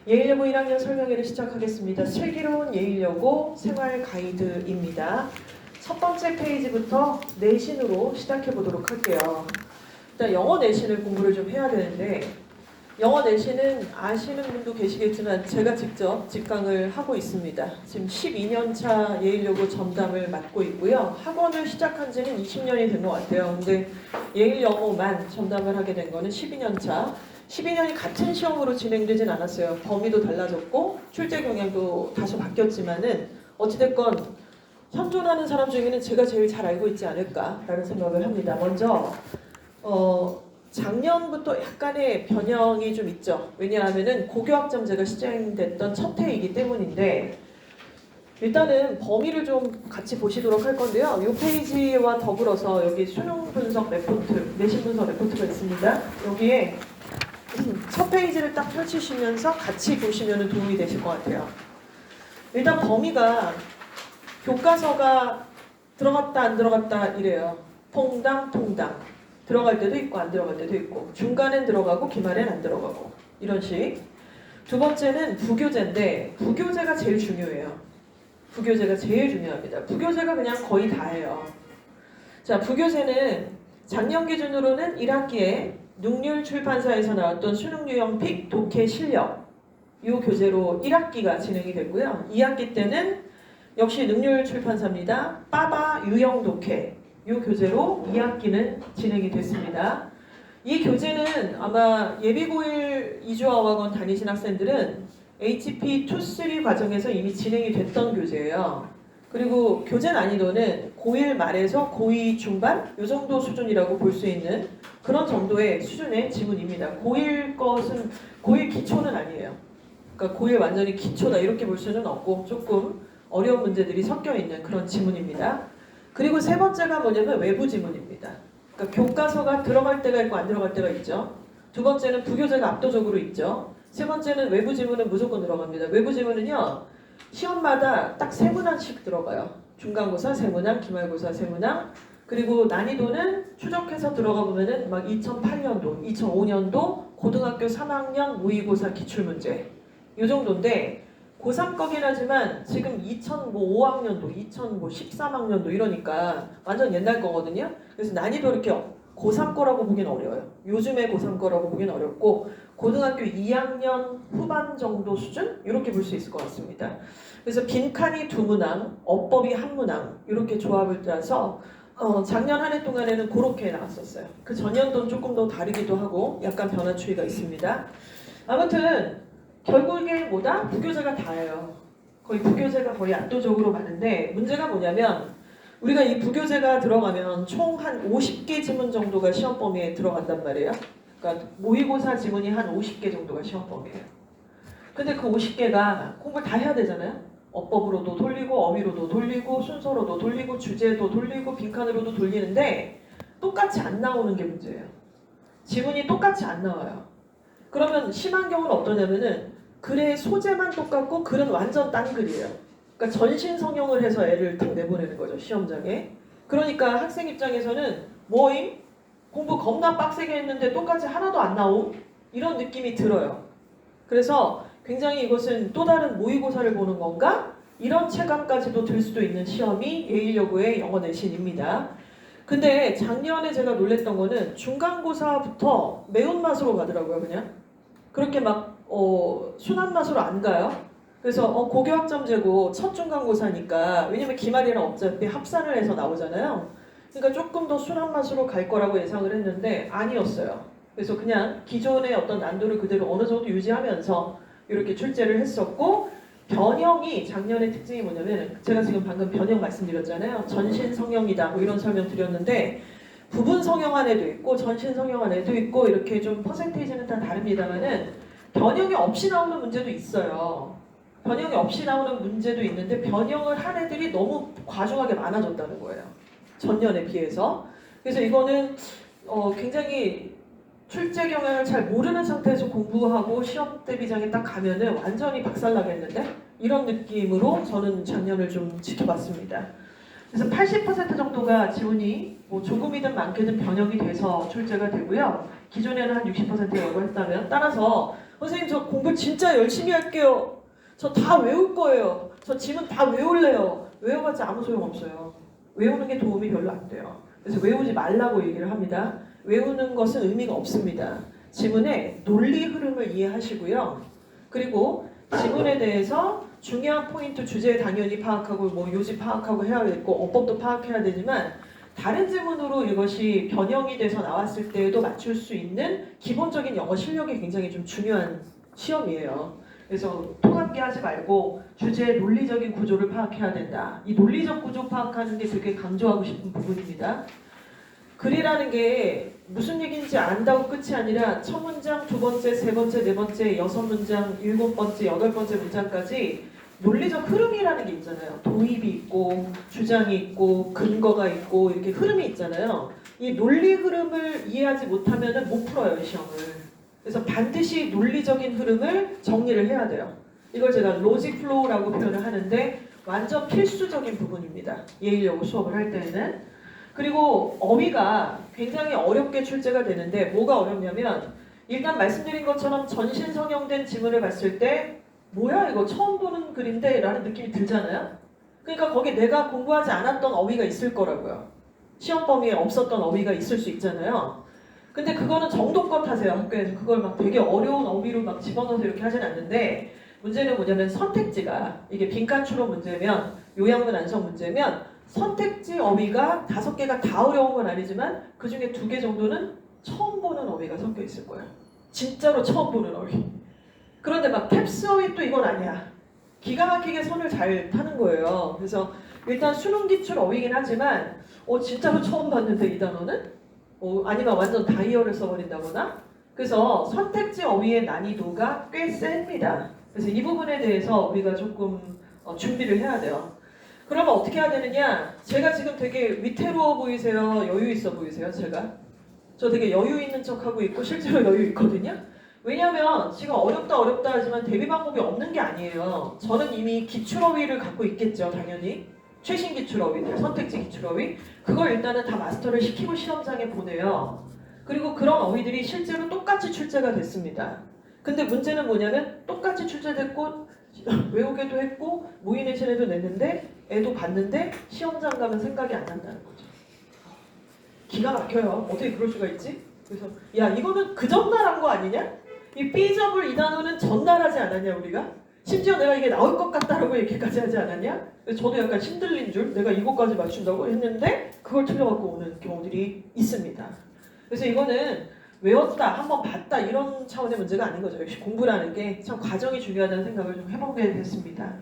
예일여고 1학년 설명회를 시작하겠습니다. 슬기로운 예일여고 생활 가이드입니다. 첫 번째 페이지부터 내신으로 시작해 보도록 할게요. 일단 영어 내신을 공부를 좀 해야 되는데 영어 내신은 아시는 분도 계시겠지만 제가 직접 직강을 하고 있습니다. 지금 12년차 예일여고 전담을 맡고 있고요. 학원을 시작한 지는 20년이 된 것 같아요. 근데 예일영어만 전담을 하게 된 거는 12년차. 12년이 같은 시험으로 진행되진 않았어요. 범위도 달라졌고 출제 경향도 다소 바뀌었지만은 어찌됐건 현존하는 사람 중에는 제가 제일 잘 알고 있지 않을까라는 생각을 합니다. 먼저 작년부터 약간의 변형이 좀 있죠. 왜냐하면은 고교학점제가 시행됐던 첫 해이기 때문인데 일단은 범위를 좀 같이 보시도록 할 건데요. 이 페이지와 더불어서 여기 수능 분석 레포트, 내신 분석 레포트가 있습니다. 여기에 첫 페이지를 딱 펼치시면서 같이 보시면 도움이 되실 것 같아요. 일단 범위가 교과서가 들어갔다 안 들어갔다 이래요. 통당 들어갈 때도 있고 안 들어갈 때도 있고 중간엔 들어가고 기말엔 안 들어가고 이런 식. 두 번째는 부교재인데 부교재가 제일 중요해요. 부교재가 제일 중요합니다. 부교재가 그냥 거의 다예요. 자, 부교재는 작년 기준으로는 1학기에 능률 출판사에서 나왔던 수능 유형 픽 독해 실력 이 교재로 1학기가 진행이 됐고요. 2학기 때는 역시 능률 출판사입니다. 빠바 유형 독해 이 교재로 2학기는 진행이 됐습니다. 이 교재는 아마 예비고1 이주어학원 다니신 학생들은 HP 2-3 과정에서 이미 진행이 됐던 교재예요. 그리고 교재 난이도는 고1 말에서 고2 중반 이 정도 수준이라고 볼 수 있는 그런 정도의 수준의 지문입니다. 고1 것은 고1 기초는 아니에요. 그러니까 고1 완전히 기초다 이렇게 볼 수는 없고 조금 어려운 문제들이 섞여 있는 그런 지문입니다. 그리고 세 번째가 뭐냐면 외부 지문입니다. 그러니까 교과서가 들어갈 때가 있고 안 들어갈 때가 있죠. 두 번째는 부교재가 압도적으로 있죠. 세 번째는 외부 지문은 무조건 들어갑니다. 외부 지문은요. 시험마다 딱 세 문항씩 들어가요. 중간고사 세 문항, 기말고사 세 문항. 그리고 난이도는 추적해서 들어가 보면은 막 2008년도, 2005년도 고등학교 3학년 모의고사 기출문제 이 정도인데 고3 거긴 하지만 지금 2005학년도, 2013학년도 이러니까 완전 옛날 거거든요. 그래서 난이도 이렇게 고3 거라고 보기는 어려워요. 요즘의 고3 거라고 보기는 어렵고 고등학교 2학년 후반 정도 수준? 이렇게 볼 수 있을 것 같습니다. 그래서 빈칸이 2문항, 어법이 1문항 이렇게 조합을 짜서 작년 한 해 동안에는 그렇게 나왔었어요. 그 전년도는 조금 더 다르기도 하고 약간 변화 추이가 있습니다. 아무튼 결국에 뭐다? 부교재가 다예요. 거의 부교재가 거의 압도적으로 많은데 문제가 뭐냐면 우리가 이 부교재가 들어가면 총 한 50개 지문 정도가 시험 범위에 들어간단 말이에요. 그러니까 모의고사 지문이 한 50개 정도가 시험 범위예요. 근데 그 50개가 공부를 다 해야 되잖아요. 어법으로도 돌리고 어휘로도 돌리고 순서로도 돌리고 주제도 돌리고 빈칸으로도 돌리는데 똑같이 안 나오는 게 문제예요. 지문이 똑같이 안 나와요. 그러면 심한 경우는 어떠냐면은 글의 소재만 똑같고 글은 완전 딴 글이에요. 그러니까 전신 성형을 해서 애를 딱 내보내는 거죠, 시험장에. 그러니까 학생 입장에서는 뭐임? 공부 겁나 빡세게 했는데 똑같이 하나도 안 나옴? 이런 느낌이 들어요. 그래서 굉장히 이것은 또 다른 모의고사를 보는 건가? 이런 체감까지도 들 수도 있는 시험이 예일여고의 영어 내신입니다. 근데 작년에 제가 놀랬던 거는 중간고사부터 매운맛으로 가더라고요, 그냥. 그렇게 막 순한 맛으로 안 가요. 그래서 고교학점제고 첫 중간고사니까 왜냐면 기말이랑 어차피 합산을 해서 나오잖아요. 그러니까 조금 더 순한 맛으로 갈 거라고 예상을 했는데 아니었어요. 그래서 그냥 기존의 어떤 난도를 그대로 어느 정도 유지하면서 이렇게 출제를 했었고 변형이 작년의 특징이 뭐냐면 제가 지금 방금 변형 말씀드렸잖아요. 전신 성형이다 뭐 이런 설명 드렸는데 부분 성형한 애도 있고 전신 성형한 애도 있고 이렇게 좀 퍼센테이지는 다 다릅니다만은 변형이 없이 나오는 문제도 있어요. 변형이 없이 나오는 문제도 있는데 변형을 한 애들이 너무 과중하게 많아졌다는 거예요. 전년에 비해서. 그래서 이거는 굉장히 출제 경향을 잘 모르는 상태에서 공부하고 시험 대비장에 딱 가면은 완전히 박살나겠는데? 이런 느낌으로 저는 작년을 좀 지켜봤습니다. 그래서 80% 정도가 지문이 뭐 조금이든 많게든 변형이 돼서 출제가 되고요. 기존에는 한 60%라고 했다면 따라서 선생님 저 공부 진짜 열심히 할게요. 저 다 외울 거예요. 저 지문 다 외울래요. 외워봤자 아무 소용없어요. 외우는 게 도움이 별로 안 돼요. 그래서 외우지 말라고 얘기를 합니다. 외우는 것은 의미가 없습니다. 지문의 논리 흐름을 이해하시고요. 그리고 지문에 대해서 중요한 포인트 주제 당연히 파악하고 뭐 요지 파악하고 해야 되고 어법도 파악해야 되지만 다른 지문으로 이것이 변형이 돼서 나왔을 때에도 맞출 수 있는 기본적인 영어 실력이 굉장히 좀 중요한 시험이에요. 그래서 통합기 하지 말고 주제의 논리적인 구조를 파악해야 된다. 이 논리적 구조 파악하는 게 되게 강조하고 싶은 부분입니다. 글이라는 게 무슨 얘기인지 안다고 끝이 아니라 첫 문장, 두 번째, 세 번째, 네 번째, 여섯 문장, 일곱 번째, 여덟 번째 문장까지 논리적 흐름이라는 게 있잖아요. 도입이 있고 주장이 있고 근거가 있고 이렇게 흐름이 있잖아요. 이 논리 흐름을 이해하지 못하면 못 풀어요, 이 시험을. 그래서 반드시 논리적인 흐름을 정리를 해야 돼요. 이걸 제가 로직 플로우라고 표현을 하는데 완전 필수적인 부분입니다. 예일여고 수업을 할 때는. 그리고 어휘가 굉장히 어렵게 출제가 되는데 뭐가 어렵냐면 일단 말씀드린 것처럼 전신성형된 지문을 봤을 때 뭐야 이거 처음 보는 글인데 라는 느낌이 들잖아요. 그러니까 거기 내가 공부하지 않았던 어휘가 있을 거라고요. 시험 범위에 없었던 어휘가 있을 수 있잖아요. 근데 그거는 정도껏 하세요. 학교에서 그걸 막 되게 어려운 어휘로 막 집어넣어서 이렇게 하진 않는데 문제는 뭐냐면 선택지가 이게 빈칸 추론 문제면 요양문 안성 문제면 선택지 어휘가 5개가 다 어려운 건 아니지만 그 중에 2개 정도는 처음 보는 어휘가 섞여 있을 거예요. 진짜로 처음 보는 어휘. 그런데 막 캡스 어휘도 이건 아니야. 기가 막히게 선을 잘 타는 거예요. 그래서 일단 수능 기출 어휘긴 하지만 진짜로 처음 봤는데 이 단어는? 아니면 완전 다이어를 써버린다거나 그래서 선택지 어휘의 난이도가 꽤 셉니다. 그래서 이 부분에 대해서 우리가 조금 준비를 해야 돼요. 그러면 어떻게 해야 되느냐? 제가 지금 되게 위태로워 보이세요? 여유 있어 보이세요? 저 되게 여유 있는 척하고 있고 실제로 여유 있거든요? 왜냐면 지금 어렵다 하지만 대비 방법이 없는 게 아니에요. 저는 이미 기출어휘를 갖고 있겠죠, 당연히. 최신 기출어휘들, 선택지 기출어휘. 그걸 일단은 다 마스터를 시키고 시험장에 보내요. 그리고 그런 어휘들이 실제로 똑같이 출제가 됐습니다. 근데 문제는 뭐냐면 똑같이 출제됐고 외우게도 했고 모의내신에도 냈는데 애도 봤는데 시험장 가면 생각이 안 난다는 거죠. 기가 막혀요. 어떻게 그럴 수가 있지? 그래서 야 이거는 그 전날 한 거 아니냐? 이 삐접을 이 단어는 전날 하지 않았냐 우리가? 심지어 내가 이게 나올 것 같다라고 얘기까지 하지 않았냐? 그래서 저도 약간 힘들린 줄 내가 이거까지 맞춘다고 했는데 그걸 틀려갖고 오는 경우들이 있습니다. 그래서 이거는 외웠다, 한번 봤다 이런 차원의 문제가 아닌 거죠. 역시 공부라는 게 참 과정이 중요하다는 생각을 좀 해보게 됐습니다.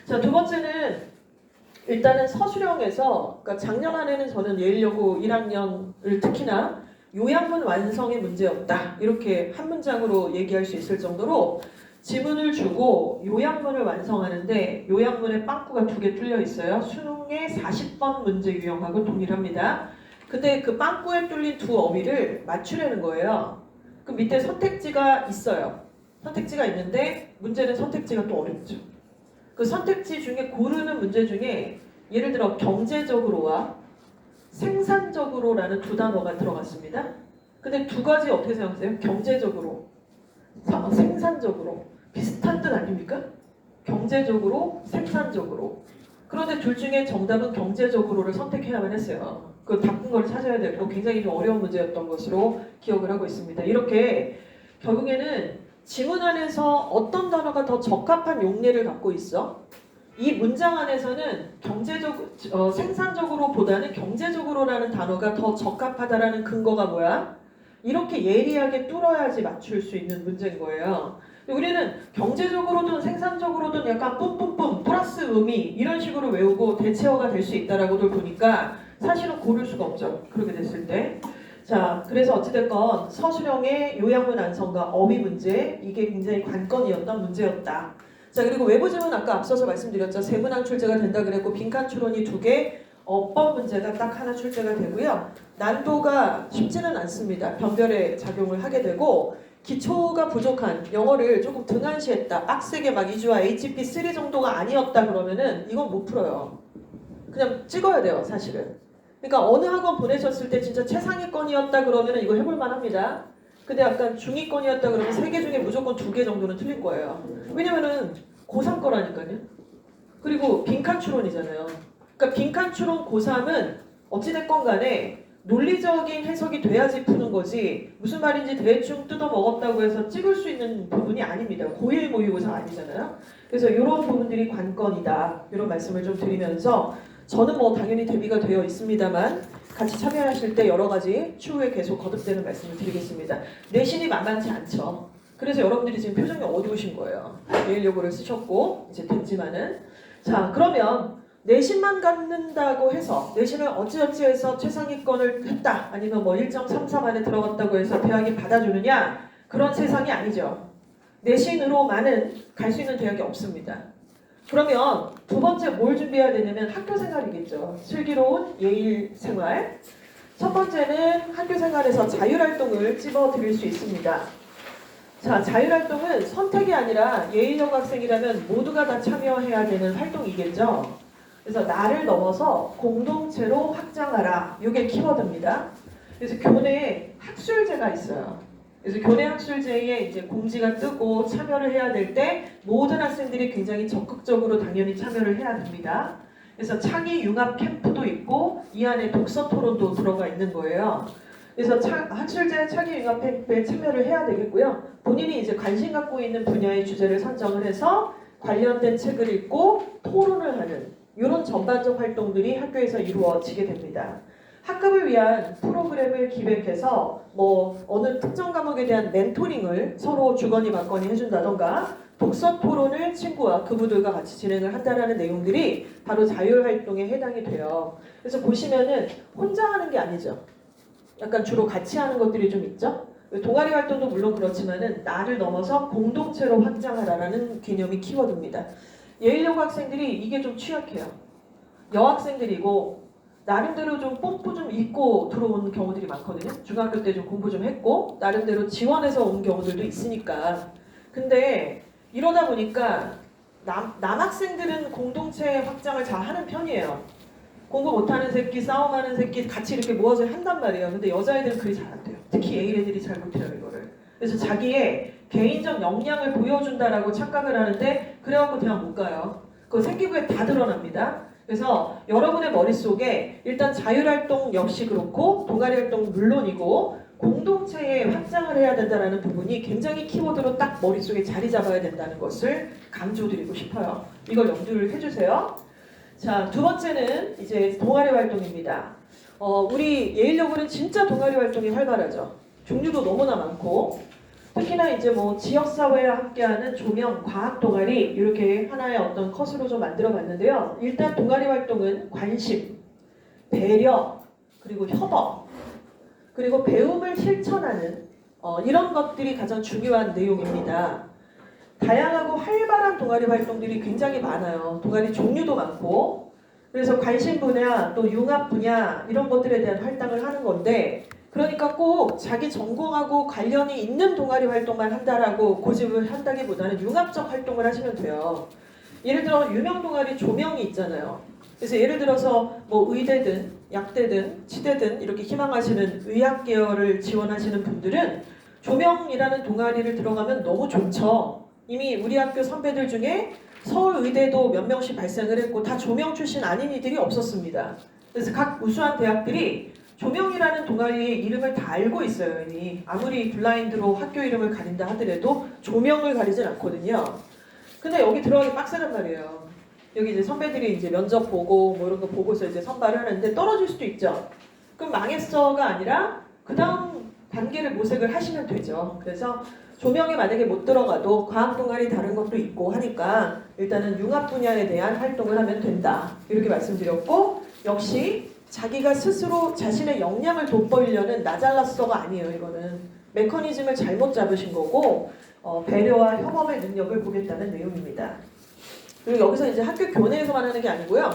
자, 두 번째는 일단은 서술형에서 그러니까 작년 한 해는 저는 예일여고 1학년을 특히나 요양문 완성의 문제였다. 이렇게 한 문장으로 얘기할 수 있을 정도로 지문을 주고 요양문을 완성하는데 요양문에 빵꾸가 2개 뚫려 있어요. 수능의 40번 문제 유형하고 동일합니다. 근데 그 빵꾸에 뚫린 2 어휘를 맞추려는 거예요. 그 밑에 선택지가 있어요. 선택지가 있는데 문제는 선택지가 또 어렵죠. 그 선택지 중에 고르는 문제 중에 예를 들어 경제적으로와 생산적으로라는 2 단어가 들어갔습니다. 근데 2가지 어떻게 생각하세요? 경제적으로, 생산적으로 비슷한 뜻 아닙니까? 경제적으로, 생산적으로. 그런데 둘 중에 정답은 경제적으로를 선택해야만 했어요. 그 바꾼 걸 찾아야 되고 굉장히 좀 어려운 문제였던 것으로 기억을 하고 있습니다. 이렇게 결국에는 지문 안에서 어떤 단어가 더 적합한 용례를 갖고 있어? 이 문장 안에서는 생산적으로보다는 경제적으로라는 단어가 더 적합하다라는 근거가 뭐야? 이렇게 예리하게 뚫어야지 맞출 수 있는 문제인 거예요. 우리는 경제적으로든 생산적으로든 약간 뿜뿜뿜 플러스 의미 이런 식으로 외우고 대체어가 될 수 있다라고들 보니까 사실은 고를 수가 없죠. 그렇게 됐을 때. 자, 그래서 어찌됐건 서술형의 요양문 완성과 어휘 문제 이게 굉장히 관건이었던 문제였다. 자, 그리고 외부 지문 아까 앞서서 말씀드렸죠. 3문항 출제가 된다 그랬고 빈칸 추론이 2개, 어법 문제가 딱 하나 출제가 되고요. 난도가 쉽지는 않습니다. 변별의 작용을 하게 되고 기초가 부족한 영어를 조금 등한시했다. 빡세게 막 2주와 HP3 정도가 아니었다 그러면은 이건 못 풀어요. 그냥 찍어야 돼요, 사실은. 그러니까 어느 학원 보내셨을 때 진짜 최상위권이었다 그러면은 이거 해볼 만합니다. 근데 약간 중위권이었다 그러면 3개 중에 무조건 2개 정도는 틀릴 거예요. 왜냐면은 고3 거라니까요. 그리고 빈칸 추론이잖아요. 그러니까 빈칸 추론 고3은 어찌됐건 간에 논리적인 해석이 돼야지 푸는 거지 무슨 말인지 대충 뜯어 먹었다고 해서 찍을 수 있는 부분이 아닙니다. 고1 모의고사 아니잖아요. 그래서 이런 부분들이 관건이다. 이런 말씀을 좀 드리면서 저는 뭐 당연히 대비가 되어 있습니다만 같이 참여하실 때 여러 가지 추후에 계속 거듭되는 말씀을 드리겠습니다. 내신이 만만치 않죠. 그래서 여러분들이 지금 표정이 어두우신 거예요. 예일여고를 쓰셨고 이제 됐지만은 자 그러면 내신만 갖는다고 해서 내신을 어찌어찌 해서 최상위권을 했다 아니면 뭐 1.33 안에 들어갔다고 해서 대학이 받아주느냐 그런 세상이 아니죠. 내신으로만은 갈 수 있는 대학이 없습니다. 그러면 두 번째 뭘 준비해야 되냐면 학교 생활이겠죠. 슬기로운 예일 생활. 첫 번째는 학교 생활에서 자율활동을 찝어드릴 수 있습니다. 자, 자율활동은 선택이 아니라 예일여고 학생이라면 모두가 다 참여해야 되는 활동이겠죠. 그래서 나를 넘어서 공동체로 확장하라. 이게 키워드입니다. 그래서 교내에 학술제가 있어요. 그래서 교내 학술제에 이제 공지가 뜨고 참여를 해야 될 때 모든 학생들이 굉장히 적극적으로 당연히 참여를 해야 됩니다. 그래서 창의 융합 캠프도 있고 이 안에 독서 토론도 들어가 있는 거예요. 그래서 학술제 창의 융합 캠프에 참여를 해야 되겠고요. 본인이 이제 관심 갖고 있는 분야의 주제를 선정을 해서 관련된 책을 읽고 토론을 하는 이런 전반적 활동들이 학교에서 이루어지게 됩니다. 학급을 위한 프로그램을 기획해서 뭐 어느 특정 과목에 대한 멘토링을 서로 주거니 받거니 해준다던가 독서 토론을 친구와 그분들과 같이 진행을 한다라는 내용들이 바로 자율활동에 해당이 돼요. 그래서 보시면은 혼자 하는 게 아니죠. 약간 주로 같이 하는 것들이 좀 있죠. 동아리 활동도 물론 그렇지만은 나를 넘어서 공동체로 확장하라라는 개념이 키워드입니다. 예일여고 학생들이 이게 좀 취약해요. 여학생들이고 나름대로 좀 뽐뿌 좀 읽고 들어오는 경우들이 많거든요. 중학교 때 좀 공부 좀 했고 나름대로 지원해서 온 경우들도 있으니까. 근데 이러다 보니까 남학생들은 공동체 확장을 잘 하는 편이에요. 공부 못하는 새끼, 싸움하는 새끼 같이 이렇게 모아서 한단 말이에요. 근데 여자애들은 그게 잘 안 돼요. 특히 예일 애들이 잘 못해요 이거를. 그래서 자기의 개인적 역량을 보여준다라고 착각을 하는데 그래갖고 그냥 못 가요. 그거 생기부에 다 드러납니다. 그래서 여러분의 머릿속에 일단 자율활동 역시 그렇고 동아리 활동 물론이고 공동체에 확장을 해야 된다는 부분이 굉장히 키워드로 딱 머릿속에 자리 잡아야 된다는 것을 강조드리고 싶어요. 이걸 염두를 해주세요. 자, 두 번째는 이제 동아리 활동입니다. 우리 예일여고는 진짜 동아리 활동이 활발하죠. 종류도 너무나 많고 특히나 이제 뭐 지역사회와 함께하는 조명, 과학 동아리 이렇게 하나의 어떤 컷으로 좀 만들어 봤는데요. 일단 동아리 활동은 관심, 배려, 그리고 협업, 그리고 배움을 실천하는 이런 것들이 가장 중요한 내용입니다. 다양하고 활발한 동아리 활동들이 굉장히 많아요. 동아리 종류도 많고 그래서 관심 분야, 또 융합 분야 이런 것들에 대한 활동을 하는 건데 그러니까 꼭 자기 전공하고 관련이 있는 동아리 활동만 한다라고 고집을 한다기보다는 융합적 활동을 하시면 돼요. 예를 들어 유명 동아리 조명이 있잖아요. 그래서 예를 들어서 뭐 의대든 약대든 치대든 이렇게 희망하시는 의학 계열을 지원하시는 분들은 조명이라는 동아리를 들어가면 너무 좋죠. 이미 우리 학교 선배들 중에 서울의대도 몇 명씩 발생을 했고 다 조명 출신 아닌 이들이 없었습니다. 그래서 각 우수한 대학들이 조명이라는 동아리의 이름을 다 알고 있어요. 이미 아무리 블라인드로 학교 이름을 가린다 하더라도 조명을 가리진 않거든요. 근데 여기 들어가기 빡세단 말이에요. 여기 이제 선배들이 이제 면접 보고 뭐 이런 거 보고서 이제 선발을 하는데 떨어질 수도 있죠. 그럼 망했어가 아니라 그 다음 단계를 모색을 하시면 되죠. 그래서 조명에 만약에 못 들어가도 과학 동아리 다른 것도 있고 하니까 일단은 융합 분야에 대한 활동을 하면 된다. 이렇게 말씀드렸고 역시 자기가 스스로 자신의 역량을 돋보이려는 나 잘났어가 아니에요. 이거는 메커니즘을 잘못 잡으신 거고 배려와 협업의 능력을 보겠다는 내용입니다. 그리고 여기서 이제 학교 교내에서만 하는 게 아니고요.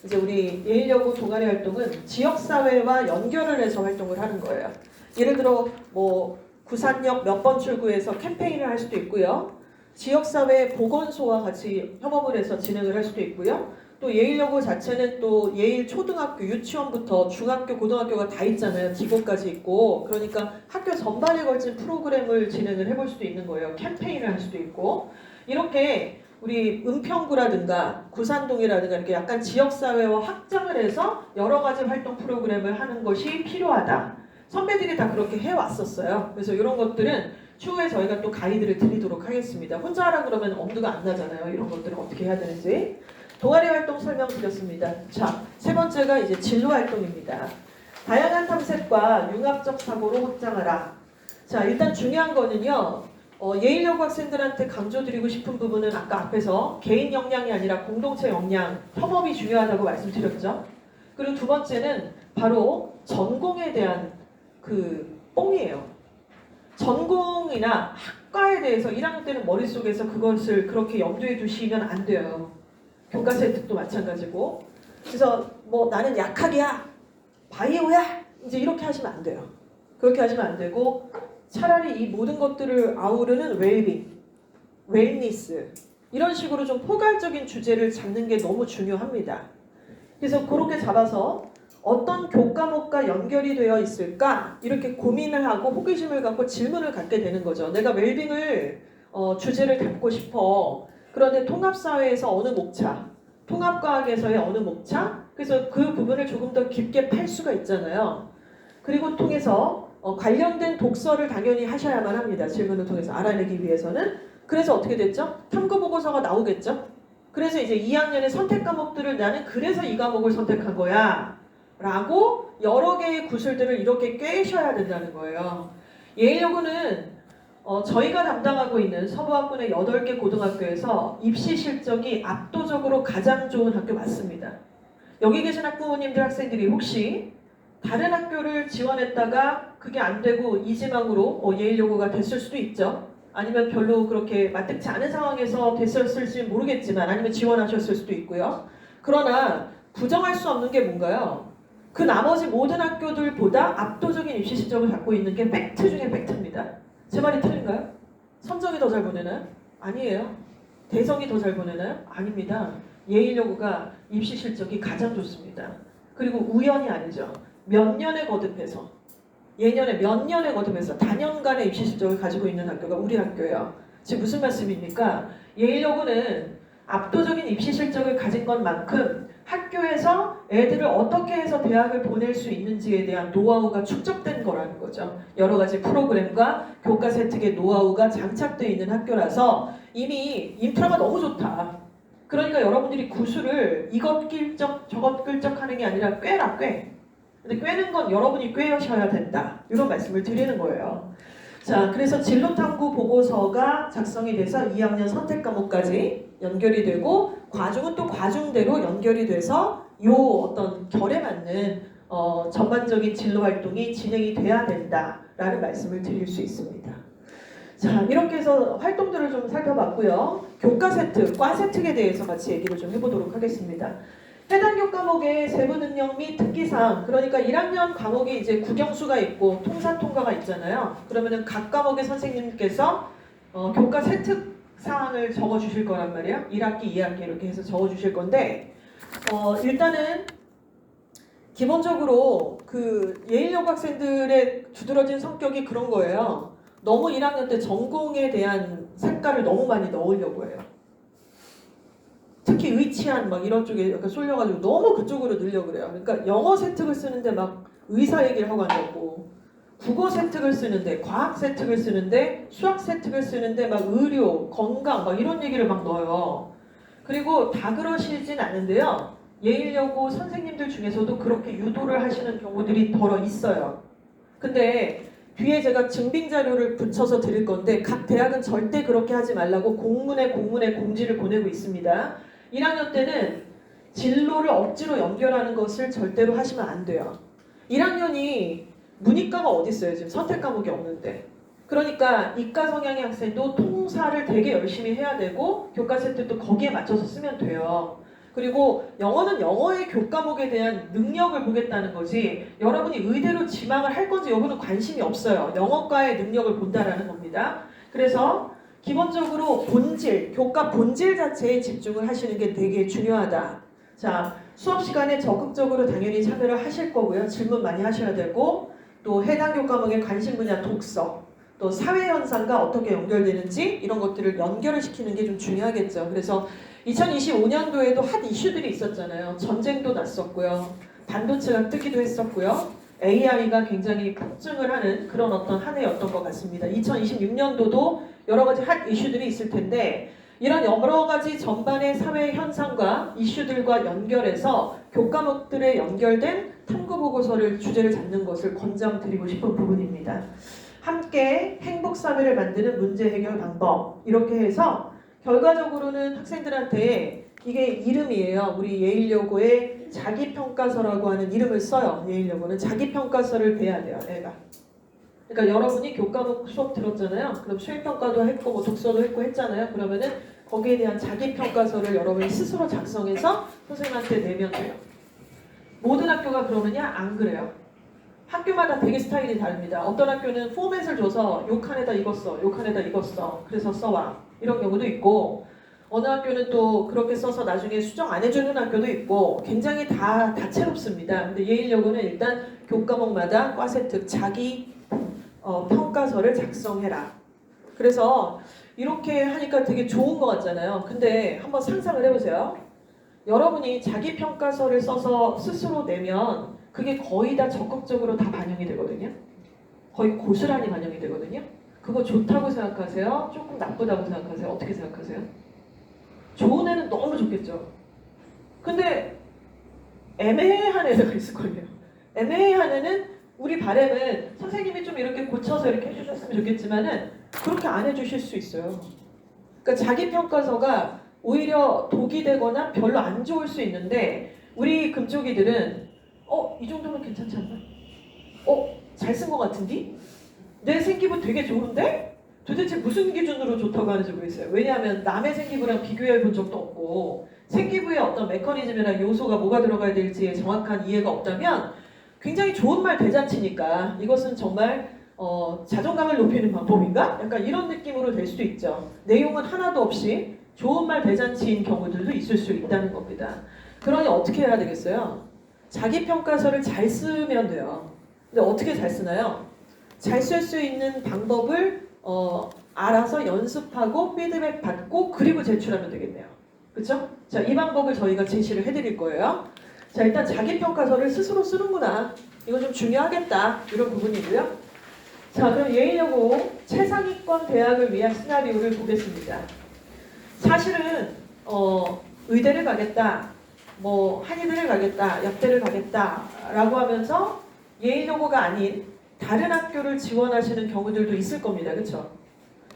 이제 우리 예일여고 동아리 활동은 지역사회와 연결을 해서 활동을 하는 거예요. 예를 들어 뭐 구산역 몇 번 출구에서 캠페인을 할 수도 있고요. 지역사회 보건소와 같이 협업을 해서 진행을 할 수도 있고요. 또 예일여고 자체는 또 예일 초등학교, 유치원부터 중학교, 고등학교가 다 있잖아요. 기고까지 있고. 그러니까 학교 전반에 걸친 프로그램을 진행을 해볼 수도 있는 거예요. 캠페인을 할 수도 있고. 이렇게 우리 은평구라든가 구산동이라든가 이렇게 약간 지역사회와 확장을 해서 여러 가지 활동 프로그램을 하는 것이 필요하다. 선배들이 다 그렇게 해왔었어요. 그래서 이런 것들은 추후에 저희가 또 가이드를 드리도록 하겠습니다. 혼자 하라 그러면 엄두가 안 나잖아요. 이런 것들은 어떻게 해야 되는지. 동아리 활동 설명드렸습니다. 자, 세 번째가 이제 진로 활동입니다. 다양한 탐색과 융합적 사고로 확장하라. 자, 일단 중요한 거는요. 예일여고 학생들한테 강조드리고 싶은 부분은 아까 앞에서 개인 역량이 아니라 공동체 역량, 협업이 중요하다고 말씀드렸죠. 그리고 두 번째는 바로 전공에 대한 그 뽕이에요. 전공이나 학과에 대해서 1학년 때는 머릿속에서 그것을 그렇게 염두에 두시면 안 돼요. 교과서 혜택도 마찬가지고. 그래서 뭐 나는 약학이야, 바이오야, 이제 이렇게 하시면 안 돼요. 그렇게 하시면 안 되고 차라리 이 모든 것들을 아우르는 웰빙, 웰니스 이런 식으로 좀 포괄적인 주제를 잡는 게 너무 중요합니다. 그래서 그렇게 잡아서 어떤 교과목과 연결이 되어 있을까 이렇게 고민을 하고 호기심을 갖고 질문을 갖게 되는 거죠. 내가 웰빙을 주제를 담고 싶어. 그런데 통합사회에서 어느 목차, 통합과학에서의 어느 목차, 그래서 그 부분을 조금 더 깊게 팔 수가 있잖아요. 그리고 통해서 관련된 독서를 당연히 하셔야만 합니다. 질문을 통해서 알아내기 위해서는. 그래서 어떻게 됐죠? 탐구보고서가 나오겠죠? 그래서 이제 2학년의 선택 과목들을 나는 그래서 이 과목을 선택한 거야 라고 여러 개의 구슬들을 이렇게 꿰셔야 된다는 거예요. 예일여고는 저희가 담당하고 있는 서부학군의 8개 고등학교에서 입시 실적이 압도적으로 가장 좋은 학교 맞습니다. 여기 계신 학부모님들 학생들이 혹시 다른 학교를 지원했다가 그게 안 되고 이지망으로 예일여고가 됐을 수도 있죠. 아니면 별로 그렇게 맞닿지 않은 상황에서 됐었을지 모르겠지만 아니면 지원하셨을 수도 있고요. 그러나 부정할 수 없는 게 뭔가요? 그 나머지 모든 학교들보다 압도적인 입시 실적을 갖고 있는 게 팩트 중에 팩트입니다. 제 말이 틀린가요? 선정이 더 잘 보내나요? 아니에요. 대성이 더 잘 보내나요? 아닙니다. 예일여고가 입시 실적이 가장 좋습니다. 그리고 우연이 아니죠. 몇 년에 거듭해서 예년에 몇 년에 거듭해서 다년간의 입시 실적을 가지고 있는 학교가 우리 학교예요. 지금 무슨 말씀입니까? 예일여고는 압도적인 입시 실적을 가진 것만큼 학교에서 애들을 어떻게 해서 대학을 보낼 수 있는지에 대한 노하우가 축적된 거라는 거죠. 여러 가지 프로그램과 교과 혜택의 노하우가 장착되어 있는 학교라서 이미 인프라가 너무 좋다. 그러니까 여러분들이 구술을 이것 끌적 저것 끌적 하는 게 아니라 꿰라 꿰. 근데 꿰는 건 여러분이 꿰셔야 된다. 이런 말씀을 드리는 거예요. 자, 그래서 진로탐구 보고서가 작성이 돼서 2학년 선택 과목까지 연결이 되고 과중은 또 과중대로 연결이 돼서 요 어떤 결에 맞는 전반적인 진로 활동이 진행이 돼야 된다라는 말씀을 드릴 수 있습니다. 자, 이렇게 해서 활동들을 좀 살펴봤고요. 교과 세특, 과 세특에 대해서 같이 얘기를 좀 해보도록 하겠습니다. 해당 교과목의 세부 능력 및 특기사항, 그러니까 1학년 과목이 이제 국영수가 있고 통사 통과가 있잖아요. 그러면은 각 과목의 선생님께서 교과 세특 사항을 적어 주실 거란 말이에요. 1학기, 2학기 이렇게 해서 적어 주실 건데 일단은 기본적으로 그 예일여고 학생들의 두드러진 성격이 그런 거예요. 너무 1학년 때 전공에 대한 색깔을 너무 많이 넣으려고 해요. 특히 의치안 막 이런 쪽에 약간 쏠려가지고 너무 그쪽으로 늘려 그래요. 그러니까 영어 세특을 쓰는데 막 의사 얘기를 하고 앉았고, 국어 세특을 쓰는데, 과학 세특을 쓰는데, 수학 세특을 쓰는데 막 의료, 건강 막 이런 얘기를 막 넣어요. 그리고 다 그러시진 않은데요. 예일여고 선생님들 중에서도 그렇게 유도를 하시는 경우들이 덜어 있어요. 근데 뒤에 제가 증빙 자료를 붙여서 드릴 건데 각 대학은 절대 그렇게 하지 말라고 공문에 공지를 보내고 있습니다. 1학년 때는 진로를 억지로 연결하는 것을 절대로 하시면 안 돼요. 1학년이 문이과가 어디 있어요? 지금 선택 과목이 없는데. 그러니까 이과 성향의 학생도 통사를 되게 열심히 해야 되고 교과 세특도 거기에 맞춰서 쓰면 돼요. 그리고 영어는 영어의 교과목에 대한 능력을 보겠다는 거지 여러분이 의대로 지망을 할 건지 여부는 관심이 없어요. 영어과의 능력을 본다라는 겁니다. 그래서 기본적으로 본질, 교과 본질 자체에 집중을 하시는 게 되게 중요하다. 자, 수업 시간에 적극적으로 당연히 참여를 하실 거고요. 질문 많이 하셔야 되고, 또 해당 교과목의 관심 분야 독서, 또 사회 현상과 어떻게 연결되는지 이런 것들을 연결을 시키는 게 좀 중요하겠죠. 그래서 2025년도에도 핫 이슈들이 있었잖아요. 전쟁도 났었고요. 반도체가 뜨기도 했었고요. AI가 굉장히 폭증을 하는 그런 어떤 한 해였던 것 같습니다. 2026년도도 여러 가지 핫 이슈들이 있을 텐데 이런 여러 가지 전반의 사회 현상과 이슈들과 연결해서 교과목들에 연결된 탐구 보고서를 주제를 잡는 것을 권장드리고 싶은 부분입니다. 함께 행복 사회를 만드는 문제 해결 방법 이렇게 해서 결과적으로는 학생들한테 이게 이름이에요. 우리 예일여고의 자기평가서라고 하는 이름을 써요. 예일여고는 자기평가서를 배야 돼요. 애가. 그러니까 여러분이 교과목 수업 들었잖아요. 그럼 수행평가도 했고 뭐 독서도 했고 했잖아요. 그러면은 거기에 대한 자기평가서를 여러분이 스스로 작성해서 선생님한테 내면 돼요. 모든 학교가 그러느냐? 안 그래요. 학교마다 되게 스타일이 다릅니다. 어떤 학교는 포맷을 줘서 요 칸에다 이거 써, 요 칸에다 이거 써. 그래서 써와. 이런 경우도 있고 어느 학교는 또 그렇게 써서 나중에 수정 안 해주는 학교도 있고 굉장히 다 다채롭습니다. 근데 예일여고는 일단 교과목마다 과세특 자기 평가서를 작성해라. 그래서 이렇게 하니까 되게 좋은 것 같잖아요. 근데 한번 상상을 해보세요. 여러분이 자기 평가서를 써서 스스로 내면 그게 거의 다 적극적으로 다 반영이 되거든요. 거의 고스란히 반영이 되거든요. 그거 좋다고 생각하세요? 조금 나쁘다고 생각하세요? 어떻게 생각하세요? 좋은 애는 너무 좋겠죠. 근데 애매한 애가 있을 거예요. 애매한 애는 우리 바람은 선생님이 좀 이렇게 고쳐서 이렇게 해주셨으면 좋겠지만은 그렇게 안 해주실 수 있어요. 그러니까 자기 평가서가 오히려 독이 되거나 별로 안 좋을 수 있는데 우리 금쪽이들은 이 정도면 괜찮지 않나? 잘 쓴 것 같은데? 내 생기부 되게 좋은데? 도대체 무슨 기준으로 좋다고 하는지 모르겠어요. 왜냐하면 남의 생기부랑 비교해 본 적도 없고 생기부의 어떤 메커니즘이나 요소가 뭐가 들어가야 될지에 정확한 이해가 없다면 굉장히 좋은 말 대잔치니까 이것은 정말 자존감을 높이는 방법인가? 약간 이런 느낌으로 될 수도 있죠. 내용은 하나도 없이 좋은 말 대잔치인 경우들도 있을 수 있다는 겁니다. 그러니 어떻게 해야 되겠어요? 자기 평가서를 잘 쓰면 돼요. 근데 어떻게 잘 쓰나요? 잘 쓸 수 있는 방법을 알아서 연습하고 피드백 받고 그리고 제출하면 되겠네요. 그렇죠? 자, 이 방법을 저희가 제시를 해드릴 거예요. 자, 일단 자기 평가서를 스스로 쓰는구나. 이거 좀 중요하겠다. 이런 부분이고요. 자, 그럼 예일여고 최상위권 대학을 위한 시나리오를 보겠습니다. 사실은 의대를 가겠다, 뭐 한의대를 가겠다, 약대를 가겠다라고 하면서 예일여고가 아닌 다른 학교를 지원하시는 경우들도 있을 겁니다. 그렇죠?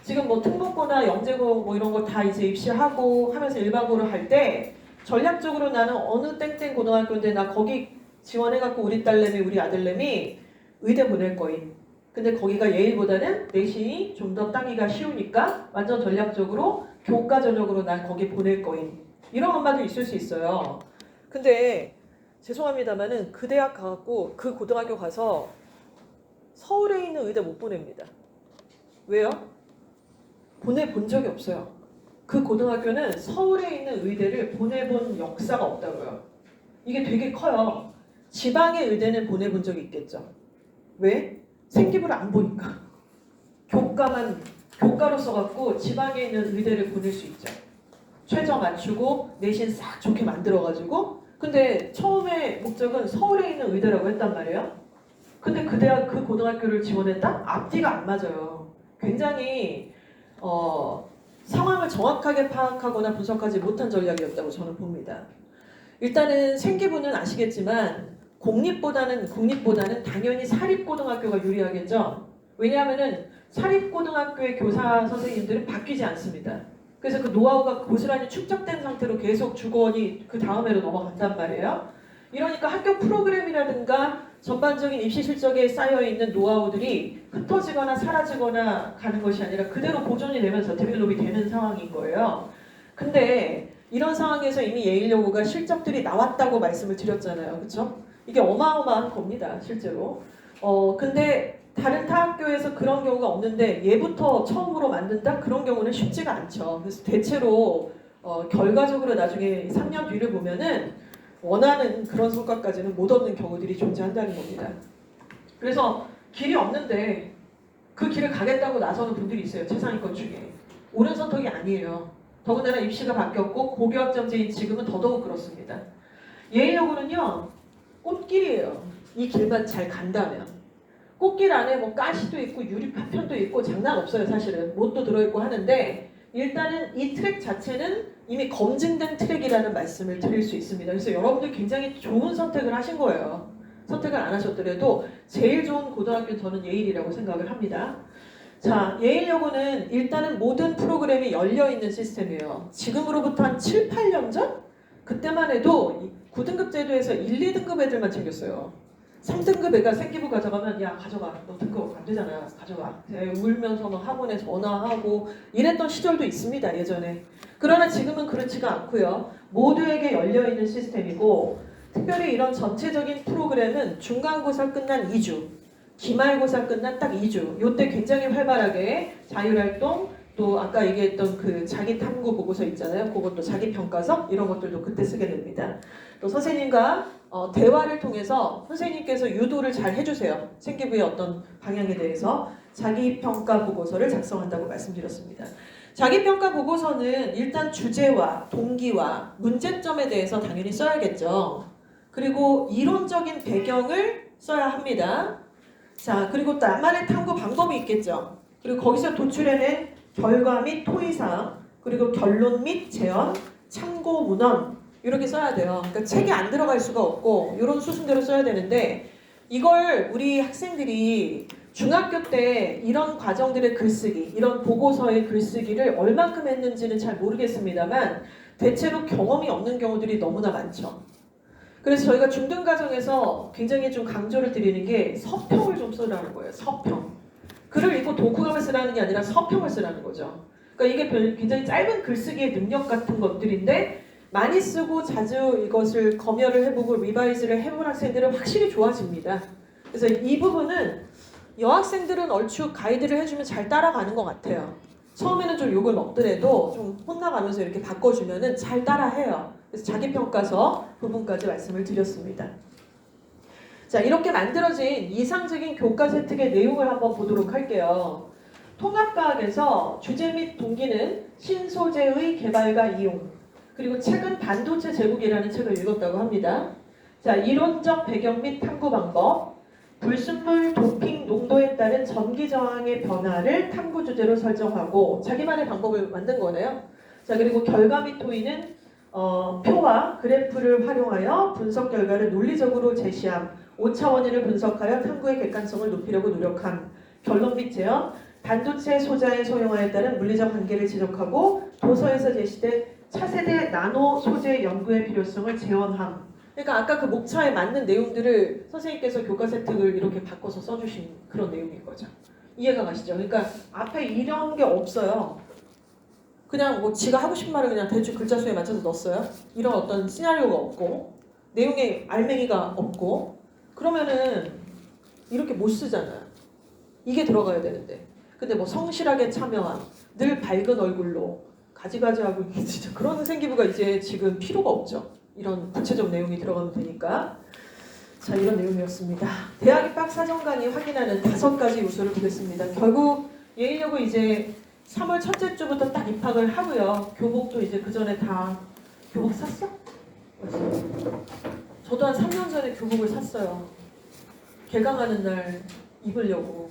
지금 뭐 특목고나 영재고 뭐 이런 거 다 이제 입시하고 하면서 일반고로 할 때 전략적으로 나는 어느 땡땡 고등학교인데 나 거기 지원해갖고 우리 딸내미 우리 아들내미 의대 보낼 거임. 근데 거기가 예일보다는 내신이 좀 더 따기가 쉬우니까 완전 전략적으로 교과 전역으로 난 거기 보낼 거임. 이런 엄마도 있을 수 있어요. 근데 죄송합니다만은 그 대학 가갖고 그 고등학교 가서 서울에 있는 의대 못 보냅니다. 왜요? 보내본 적이 없어요. 그 고등학교는 서울에 있는 의대를 보내본 역사가 없다고요. 이게 되게 커요. 지방의 의대는 보내본 적이 있겠죠. 왜? 생기부를 안 보니까. 교과로 써갖고 지방에 있는 의대를 보낼 수 있죠. 최저 맞추고 내신 싹 좋게 만들어가지고. 근데 처음에 목적은 서울에 있는 의대라고 했단 말이에요. 근데 그 대학 그 고등학교를 지원했다? 앞뒤가 안 맞아요. 굉장히 상황을 정확하게 파악하거나 분석하지 못한 전략이었다고 저는 봅니다. 일단은 생기부는 아시겠지만 국립보다는 당연히 사립고등학교가 유리하겠죠. 왜냐하면은 사립고등학교의 교사 선생님들은 바뀌지 않습니다. 그래서 그 노하우가 고스란히 축적된 상태로 계속 주거원이 그 다음에로 넘어간단 말이에요. 이러니까 학교 프로그램이라든가 전반적인 입시 실적에 쌓여있는 노하우들이 흩어지거나 사라지거나 가는 것이 아니라 그대로 보존이 되면서 데벨롭이 되는 상황인 거예요. 근데 이런 상황에서 이미 예일여고가 실적들이 나왔다고 말씀을 드렸잖아요. 그렇죠? 이게 어마어마한 겁니다. 실제로. 근데 다른 타 학교에서 그런 경우가 없는데 얘부터 처음으로 만든다? 그런 경우는 쉽지가 않죠. 그래서 대체로 결과적으로 나중에 3년 뒤를 보면은 원하는 그런 성과까지는 못 얻는 경우들이 존재한다는 겁니다. 그래서 길이 없는데 그 길을 가겠다고 나서는 분들이 있어요. 최상위권 중에. 옳은 선택이 아니에요. 더군다나 입시가 바뀌었고 고교학점제인 지금은 더더욱 그렇습니다. 예일여고는요. 꽃길이에요. 이 길만 잘 간다면. 꽃길 안에 뭐 가시도 있고 유리 파편도 있고 장난 없어요. 사실은. 못도 들어있고 하는데 일단은 이 트랙 자체는 이미 검증된 트랙이라는 말씀을 드릴 수 있습니다. 그래서 여러분들 굉장히 좋은 선택을 하신 거예요. 선택을 안 하셨더라도 제일 좋은 고등학교는 저는 예일이라고 생각을 합니다. 자, 예일여고는 일단은 모든 프로그램이 열려있는 시스템이에요. 지금으로부터 한 7, 8년 전? 그때만 해도 9등급 제도에서 1, 2등급 애들만 챙겼어요. 3등급 애가 생기부 가져가면 야 가져가 너 등급 안 되잖아 가져가 울면서 막 학원에 전화하고 이랬던 시절도 있습니다 예전에. 그러나 지금은 그렇지가 않고요. 모두에게 열려있는 시스템이고 특별히 이런 전체적인 프로그램은 중간고사 끝난 2주 기말고사 끝난 딱 2주 요때 굉장히 활발하게 자율활동 또 아까 얘기했던 그 자기 탐구 보고서 있잖아요. 그것도 자기 평가서 이런 것들도 그때 쓰게 됩니다. 또 선생님과 대화를 통해서 선생님께서 유도를 잘 해주세요. 생기부의 어떤 방향에 대해서 자기 평가 보고서를 작성한다고 말씀드렸습니다. 자기 평가 보고서는 일단 주제와 동기와 문제점에 대해서 당연히 써야겠죠. 그리고 이론적인 배경을 써야 합니다. 자, 그리고 또 나만의 탐구 방법이 있겠죠. 그리고 거기서 도출해낸 결과 및 토의사항, 그리고 결론 및 제언, 참고 문헌 이렇게 써야 돼요. 그러니까 책에 안 들어갈 수가 없고 이런 수순대로 써야 되는데 이걸 우리 학생들이 중학교 때 이런 과정들의 글쓰기, 이런 보고서의 글쓰기를 얼만큼 했는지는 잘 모르겠습니다만 대체로 경험이 없는 경우들이 너무나 많죠. 그래서 저희가 중등 과정에서 굉장히 좀 강조를 드리는 게 서평을 좀 쓰라는 거예요. 서평. 글을 읽고 독후감을 쓰라는 게 아니라 서평을 쓰라는 거죠. 그러니까 이게 굉장히 짧은 글쓰기의 능력 같은 것들인데 많이 쓰고 자주 이것을 검열을 해보고 리바이즈를 해본 학생들은 확실히 좋아집니다. 그래서 이 부분은 여학생들은 얼추 가이드를 해주면 잘 따라가는 것 같아요. 처음에는 좀 욕을 먹더라도 좀 혼나가면서 이렇게 바꿔주면은 잘 따라해요. 그래서 자기평가서 부분까지 말씀을 드렸습니다. 자, 이렇게 만들어진 이상적인 교과서 특의 내용을 한번 보도록 할게요. 통합과학에서 주제 및 동기는 신소재의 개발과 이용, 그리고 최근 반도체 제국이라는 책을 읽었다고 합니다. 자, 이론적 배경 및 탐구 방법, 불순물 도핑 농도에 따른 전기 저항의 변화를 탐구 주제로 설정하고 자기만의 방법을 만든 거네요. 자, 그리고 결과 및 토의는 표와 그래프를 활용하여 분석 결과를 논리적으로 제시함, 오차 원인을 분석하여 탐구의 객관성을 높이려고 노력함, 결론 및 제언, 반도체 소자의 소형화에 따른 물리적 한계를 지적하고 도서에서 제시된 차세대 나노 소재 연구의 필요성을 제언함. 그러니까 아까 그 목차에 맞는 내용들을 선생님께서 교과서 획을 이렇게 바꿔서 써주신 그런 내용인 거죠. 이해가 가시죠? 그러니까 앞에 이런 게 없어요. 그냥 뭐 지가 하고 싶은 말을 그냥 대충 글자 수에 맞춰서 넣었어요. 이런 어떤 시나리오가 없고 내용에 알맹이가 없고 그러면은 이렇게 못 쓰잖아요. 이게 들어가야 되는데. 근데 뭐 성실하게 참여함, 늘 밝은 얼굴로 가지가지하고 진짜 그런 생기부가 이제 지금 필요가 없죠. 이런 구체적 내용이 들어가면 되니까. 자, 이런 내용이었습니다. 대학 입학 사전 강의 확인하는 5가지 요소를 보겠습니다. 결국 예일여고 이제 3월 첫째 주부터 딱 입학을 하고요. 교복도 이제 그 전에 다 교복 샀어? 저도 한 3년 전에 교복을 샀어요. 개강하는 날 입으려고.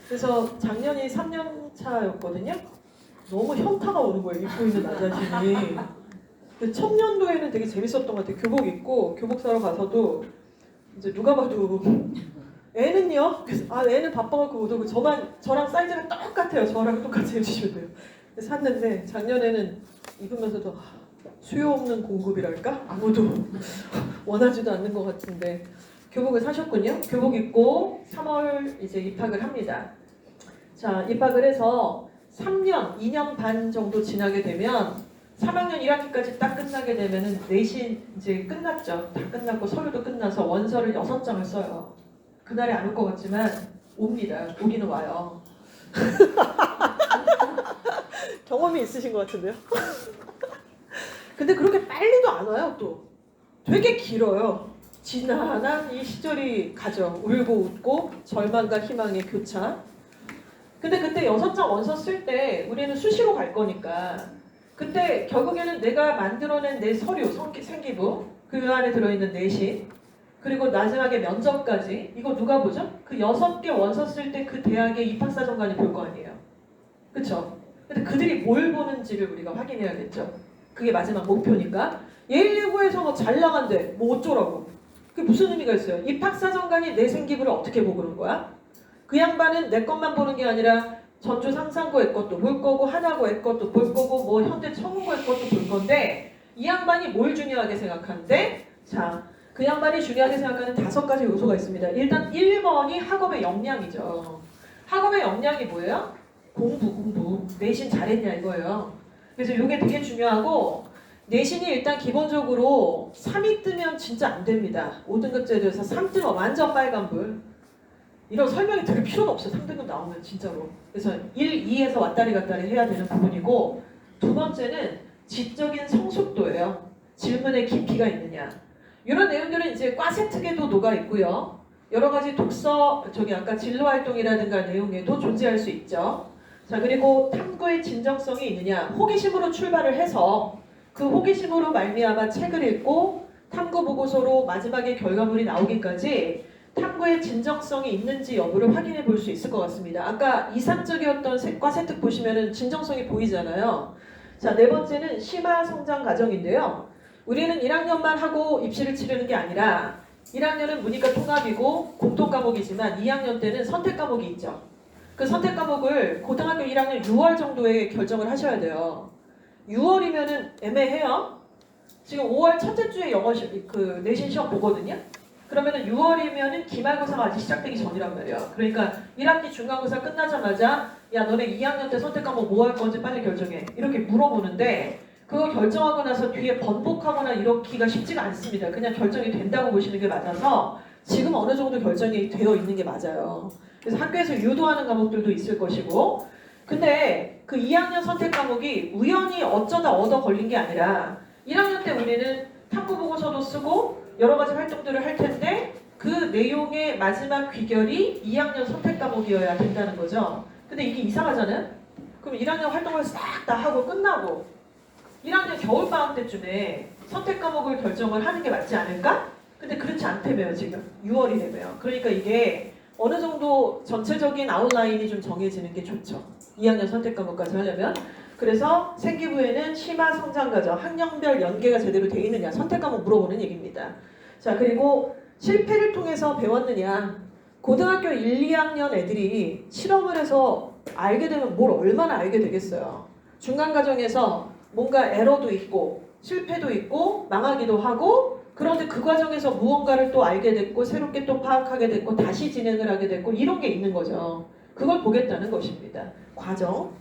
그래서 작년이 3년 차였거든요. 너무 현타가 오는 거예요. 입고 있는 나 자신이. 근데 첫 년도에는 되게 재밌었던 것 같아요. 교복 입고 교복 사러 가서도 이제 누가 봐도 애는요? 그래서 애는 바빠갖고 못 오고 저랑 사이즈가 똑같아요. 저랑 똑같이 해주시면 돼요. 그래서 샀는데 작년에는 입으면서도 수요 없는 공급이랄까? 아무도 원하지도 않는 것 같은데 교복을 사셨군요. 교복 입고 3월 이제 입학을 합니다. 자, 입학을 해서 3년, 2년 반 정도 지나게 되면 3학년 1학기까지 딱 끝나게 되면은 내신 이제 끝났죠. 다 끝났고 서류도 끝나서 원서를 6장을 써요. 그날이 안 올 것 같지만 옵니다. 오기는 와요. 경험이 있으신 것 같은데요? 근데 그렇게 빨리도 안 와요. 또 되게 길어요. 지난한 이 시절이 가죠. 울고 웃고 절망과 희망의 교차. 근데 그때 6장 원서 쓸 때 우리는 수시로 갈 거니까 그때 결국에는 내가 만들어낸 내 서류, 생기부, 그 안에 들어있는 내신, 그리고 마지막에 면접까지 이거 누가 보죠? 그 6개 원서 쓸 때 그 대학의 입학사정관이 볼 거 아니에요. 그쵸? 근데 그들이 뭘 보는지를 우리가 확인해야겠죠. 그게 마지막 목표니까. 예일예고에서 뭐 잘 나간대. 뭐 어쩌라고. 그게 무슨 의미가 있어요? 입학사정관이 내 생기부를 어떻게 보고 그런 거야? 그 양반은 내 것만 보는 게 아니라 전주 상산고의 것도 볼 거고 하나고의 것도 볼 거고 뭐 현대 청운고의 것도 볼 건데 이 양반이 뭘 중요하게 생각하는데 자, 그 양반이 중요하게 생각하는 5가지 요소가 있습니다. 일단 1번이 학업의 역량이죠. 학업의 역량이 뭐예요? 공부. 내신 잘했냐 이거예요. 그래서 이게 되게 중요하고 내신이 일단 기본적으로 3이 뜨면 진짜 안 됩니다. 5등급 제도에서 3 뜨면 완전 빨간불. 이런 설명이 들을 필요가 없어요. 3등급 나오면 진짜로. 그래서 1, 2에서 왔다리 갔다리 해야 되는 부분이고 두 번째는 지적인 성숙도예요. 질문의 깊이가 있느냐. 이런 내용들은 이제 과세특에도 녹아 있고요. 여러 가지 독서, 아까 진로활동이라든가 내용에도 존재할 수 있죠. 자, 그리고 탐구의 진정성이 있느냐. 호기심으로 출발을 해서 그 호기심으로 말미암아 책을 읽고 탐구 보고서로 마지막에 결과물이 나오기까지 탐구의 진정성이 있는지 여부를 확인해 볼 수 있을 것 같습니다. 아까 이상적이었던 과세특 보시면은 진정성이 보이잖아요. 자, 4번째는 심화 성장 과정인데요. 우리는 1학년만 하고 입시를 치르는 게 아니라 1학년은 문이과 통합이고 공통 과목이지만 2학년 때는 선택 과목이 있죠. 그 선택 과목을 고등학교 1학년 6월 정도에 결정을 하셔야 돼요. 6월이면은 애매해요. 지금 5월 첫째 주에 영어 내신 시험 보거든요. 그러면은 6월이면은 기말고사가 아직 시작되기 전이란 말이에요. 그러니까 1학기 중간고사 끝나자마자 야 너네 2학년 때 선택 과목 뭐 할 건지 빨리 결정해. 이렇게 물어보는데 그거 결정하고 나서 뒤에 번복하거나 이렇기가 쉽지가 않습니다. 그냥 결정이 된다고 보시는 게 맞아서 지금 어느 정도 결정이 되어 있는 게 맞아요. 그래서 학교에서 유도하는 과목들도 있을 것이고 근데 그 2학년 선택 과목이 우연히 어쩌다 얻어 걸린 게 아니라 1학년 때 우리는 탐구 보고서도 쓰고 여러 가지 활동들을 할 텐데 그 내용의 마지막 귀결이 2학년 선택 과목이어야 된다는 거죠. 근데 이게 이상하잖아요? 그럼 1학년 활동을 싹 다 하고 끝나고 1학년 겨울방학 때쯤에 선택 과목을 결정을 하는 게 맞지 않을까? 근데 그렇지 않다며요, 지금. 6월이 되면. 그러니까 이게 어느 정도 전체적인 아웃라인이 좀 정해지는 게 좋죠. 2학년 선택 과목까지 하려면. 그래서 생기부에는 심화 성장 과정, 학년별 연계가 제대로 돼 있느냐 선택 과목 물어보는 얘기입니다. 자, 그리고 실패를 통해서 배웠느냐. 고등학교 1, 2학년 애들이 실험을 해서 알게 되면 뭘 얼마나 알게 되겠어요. 중간 과정에서 뭔가 에러도 있고 실패도 있고 망하기도 하고 그런데 그 과정에서 무언가를 또 알게 됐고 새롭게 또 파악하게 됐고 다시 진행을 하게 됐고 이런 게 있는 거죠. 그걸 보겠다는 것입니다. 과정.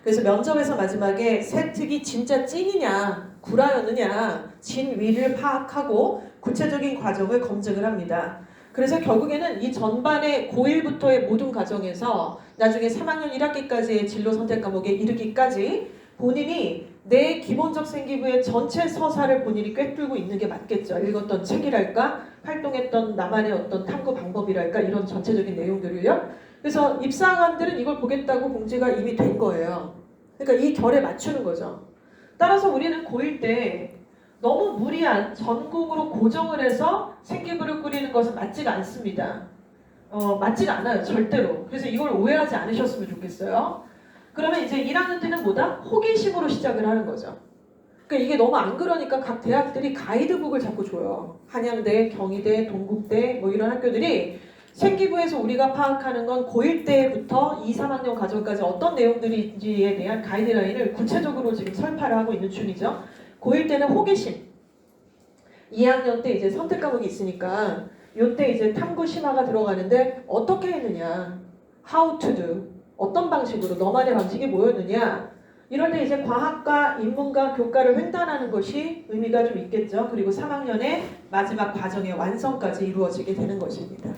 그래서 면접에서 마지막에 세특이 진짜 찐이냐 구라였느냐 진위를 파악하고 구체적인 과정을 검증을 합니다. 그래서 결국에는 이 전반의 고1부터의 모든 과정에서 나중에 3학년 1학기까지의 진로 선택 과목에 이르기까지 본인이 내 기본적 생기부의 전체 서사를 본인이 꿰뚫고 있는 게 맞겠죠. 읽었던 책이랄까 활동했던 나만의 어떤 탐구 방법이랄까 이런 전체적인 내용들을요. 그래서 입사관들은 이걸 보겠다고 공지가 이미 된 거예요. 그러니까 이 결에 맞추는 거죠. 따라서 우리는 고1 때 너무 무리한 전공으로 고정을 해서 생기부를 꾸리는 것은 맞지가 않습니다. 맞지가 않아요. 절대로. 그래서 이걸 오해하지 않으셨으면 좋겠어요. 그러면 이제 1학년 때는 뭐다? 호기심으로 시작을 하는 거죠. 그러니까 이게 너무 안 그러니까 각 대학들이 가이드북을 자꾸 줘요. 한양대, 경희대, 동국대 뭐 이런 학교들이 생기부에서 우리가 파악하는 건 고1 때부터 2, 3학년 과정까지 어떤 내용들인지에 대한 가이드라인을 구체적으로 지금 설파를 하고 있는 중이죠. 고1 때는 호기심. 2학년 때 이제 선택 과목이 있으니까 요때 이제 탐구 심화가 들어가는데 어떻게 했느냐. How to do. 어떤 방식으로 너만의 방식이 뭐였느냐. 이럴 때 이제 과학과 인문과 교과를 횡단하는 것이 의미가 좀 있겠죠. 그리고 3학년의 마지막 과정의 완성까지 이루어지게 되는 것입니다.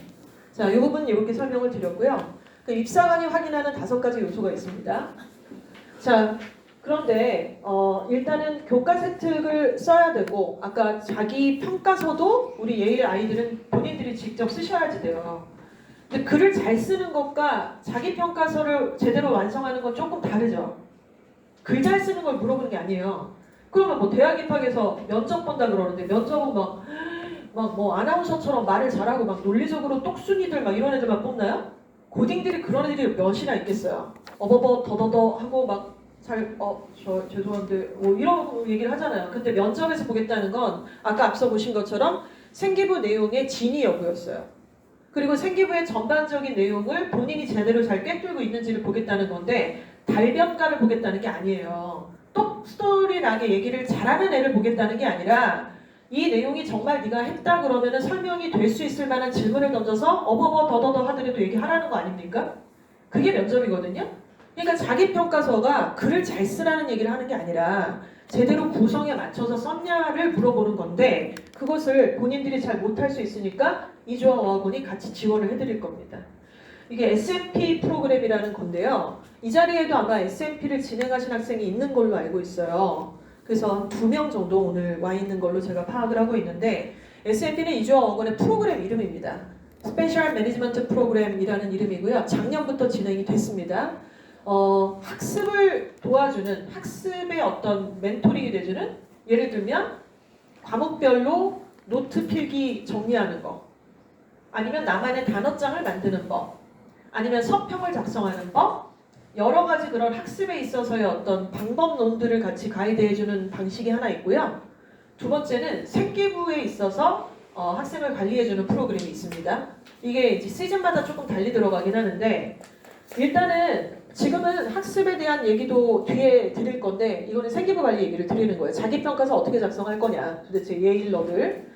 자, 이 부분 이렇게 설명을 드렸고요. 그 입사관이 확인하는 5가지 요소가 있습니다. 자, 그런데 일단은 교과 세특을 써야 되고 아까 자기 평가서도 우리 예일 아이들은 본인들이 직접 쓰셔야지 돼요. 근데 글을 잘 쓰는 것과 자기 평가서를 제대로 완성하는 건 조금 다르죠. 글 잘 쓰는 걸 물어보는 게 아니에요. 그러면 뭐 대학 입학해서 면접 본다 그러는데 면접은 막 뭐 아나운서처럼 말을 잘하고 막 논리적으로 똑순이들 막 이런 애들만 뽑나요? 고딩들이 그런 애들이 몇이나 있겠어요. 어버버 더더더 하고 막 저 죄송한데 뭐 이런 얘기를 하잖아요. 근데 면접에서 보겠다는 건 아까 앞서 보신 것처럼 생기부 내용의 진위 여부였어요. 그리고 생기부의 전반적인 내용을 본인이 제대로 잘 꿰뚫고 있는지를 보겠다는 건데 달변가를 보겠다는 게 아니에요. 똑 스토리나게 얘기를 잘하는 애를 보겠다는 게 아니라 이 내용이 정말 네가 했다 그러면은 설명이 될 수 있을 만한 질문을 던져서 어버버 더더더 하더라도 얘기하라는 거 아닙니까? 그게 면접이거든요. 그러니까 자기 평가서가 글을 잘 쓰라는 얘기를 하는 게 아니라 제대로 구성에 맞춰서 썼냐를 물어보는 건데 그것을 본인들이 잘 못할 수 있으니까 이주와 어학원이 같이 지원을 해드릴 겁니다. 이게 SMP 프로그램이라는 건데요. 이 자리에도 아마 SMP를 진행하신 학생이 있는 걸로 알고 있어요. 그래서 2명 정도 오늘 와 있는 걸로 제가 파악을 하고 있는데 SMP는 이주와 어학원의 프로그램 이름입니다. 스페셜 매니지먼트 프로그램이라는 이름이고요. 작년부터 진행이 됐습니다. 학습을 도와주는 학습의 어떤 멘토링이 되주는 예를 들면 과목별로 노트 필기 정리하는 거 아니면 나만의 단어장을 만드는 법 아니면 서평을 작성하는 법 여러 가지 그런 학습에 있어서의 어떤 방법론들을 같이 가이드해주는 방식이 하나 있고요. 두 번째는 생기부에 있어서 학생을 관리해주는 프로그램이 있습니다. 이게 이제 시즌마다 조금 달리 들어가긴 하는데 일단은 지금은 학습에 대한 얘기도 뒤에 드릴 건데 이거는 생기부 관리 얘기를 드리는 거예요. 자기평가서 어떻게 작성할 거냐 도대체 예일러들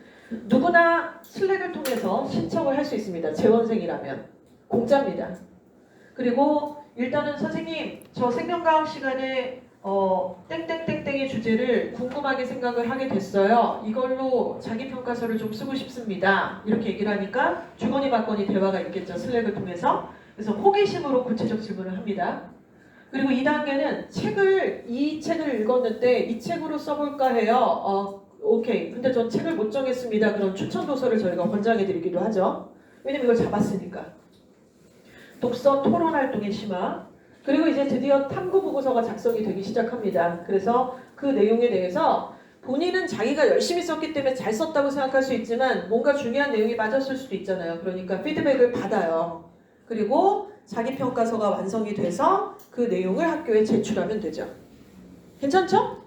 누구나 슬랙을 통해서 신청을 할 수 있습니다. 재원생이라면 공짜입니다. 그리고 일단은 선생님 저 생명과학 시간에 땡땡땡땡의 주제를 궁금하게 생각을 하게 됐어요. 이걸로 자기평가서를 좀 쓰고 싶습니다. 이렇게 얘기를 하니까 주거니 받거니 대화가 있겠죠. 슬랙을 통해서. 그래서 호기심으로 구체적 질문을 합니다. 그리고 2단계는 이 책을 읽었는데 이 책으로 써볼까 해요. 오케이. 근데 전 책을 못 정했습니다. 그럼 추천 도서를 저희가 권장해드리기도 하죠. 왜냐면 이걸 잡았으니까. 독서 토론 활동의 심화. 그리고 이제 드디어 탐구 보고서가 작성이 되기 시작합니다. 그래서 그 내용에 대해서 본인은 자기가 열심히 썼기 때문에 잘 썼다고 생각할 수 있지만 뭔가 중요한 내용이 빠졌을 수도 있잖아요. 그러니까 피드백을 받아요. 그리고 자기 평가서가 완성이 돼서 그 내용을 학교에 제출하면 되죠. 괜찮죠?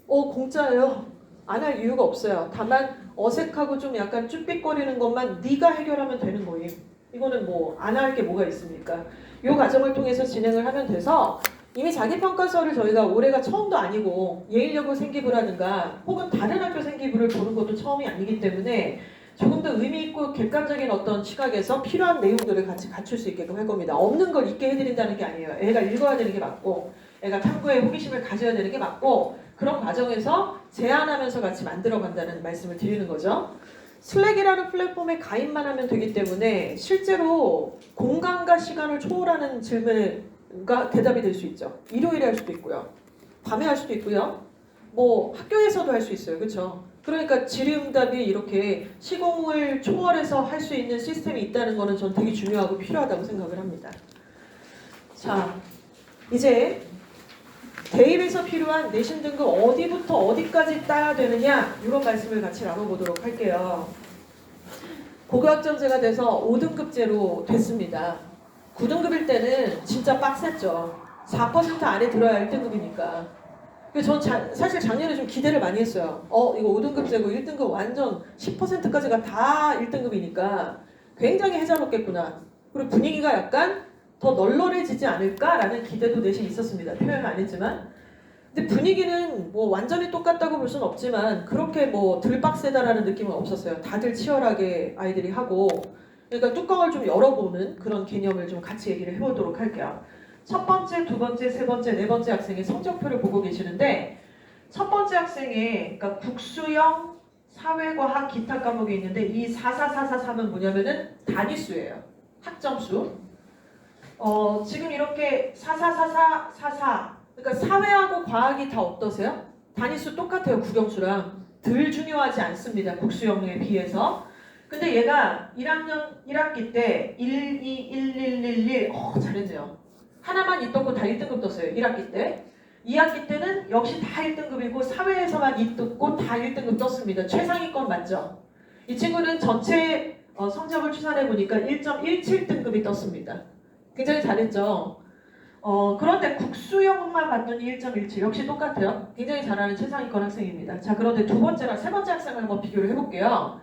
공짜예요. 안 할 이유가 없어요. 다만 어색하고 좀 약간 쭈삣거리는 것만 네가 해결하면 되는 거예요. 이거는 뭐 안 할 게 뭐가 있습니까? 이 과정을 통해서 진행을 하면 돼서 이미 자기평가서를 저희가 올해가 처음도 아니고 예일여고 생기부라든가 혹은 다른 학교 생기부를 보는 것도 처음이 아니기 때문에 조금 더 의미 있고 객관적인 어떤 시각에서 필요한 내용들을 같이 갖출 수 있게끔 할 겁니다. 없는 걸 있게 해드린다는 게 아니에요. 애가 읽어야 되는 게 맞고 애가 탐구에 호기심을 가져야 되는 게 맞고 그런 과정에서 제안하면서 같이 만들어간다는 말씀을 드리는 거죠. 슬랙이라는 플랫폼에 가입만 하면 되기 때문에 실제로 공간과 시간을 초월하는 질문과 대답이 될 수 있죠. 일요일에 할 수도 있고요. 밤에 할 수도 있고요. 뭐 학교에서도 할 수 있어요. 그렇죠? 그러니까 질의응답이 이렇게 시공을 초월해서 할 수 있는 시스템이 있다는 거는 전 되게 중요하고 필요하다고 생각을 합니다. 자, 이제 대입에서 필요한 내신 등급 어디부터 어디까지 따야 되느냐 이런 말씀을 같이 나눠보도록 할게요. 고교학점제가 돼서 5등급제로 됐습니다. 9등급일 때는 진짜 빡셌죠. 4% 안에 들어야 1등급이니까. 전 사실 작년에 좀 기대를 많이 했어요. 이거 5등급제고 1등급 완전 10%까지가 다 1등급이니까 굉장히 해자롭겠구나. 그리고 분위기가 약간 더 널널해지지 않을까라는 기대도 내심 있었습니다. 표현을 안 했지만. 근데 분위기는 뭐 완전히 똑같다고 볼 수는 없지만 그렇게 뭐 덜 빡세다라는 느낌은 없었어요. 다들 치열하게 아이들이 하고 그러니까 뚜껑을 좀 열어보는 그런 개념을 좀 같이 얘기를 해보도록 할게요. 첫 번째, 두 번째, 세 번째, 네 번째 학생의 성적표를 보고 계시는데 첫 번째 학생의 그러니까 국수형, 사회과학, 기타 과목이 있는데 이 44443은 뭐냐면은 단위수예요. 학점수. 지금 이렇게 444444 그러니까 사회하고 과학이 다 어떠세요? 단위수 똑같아요. 국영수랑. 덜 중요하지 않습니다. 국수형에 비해서. 근데 얘가 1학기 때 1, 2, 1, 1, 1, 1 잘했네요. 하나만 있던 거 다 1등급 떴어요. 1학기 때. 2학기 때는 역시 다 1등급이고 사회에서만 있고 다 1등급 떴습니다. 최상위권 맞죠? 이 친구는 전체 성적을 추산해 보니까 1.17등급이 떴습니다. 굉장히 잘했죠? 그런데 국수형만 봤더니 1.17 역시 똑같아요. 굉장히 잘하는 최상위권 학생입니다. 자, 그런데 두 번째랑 세 번째 학생을 한번 비교를 해볼게요.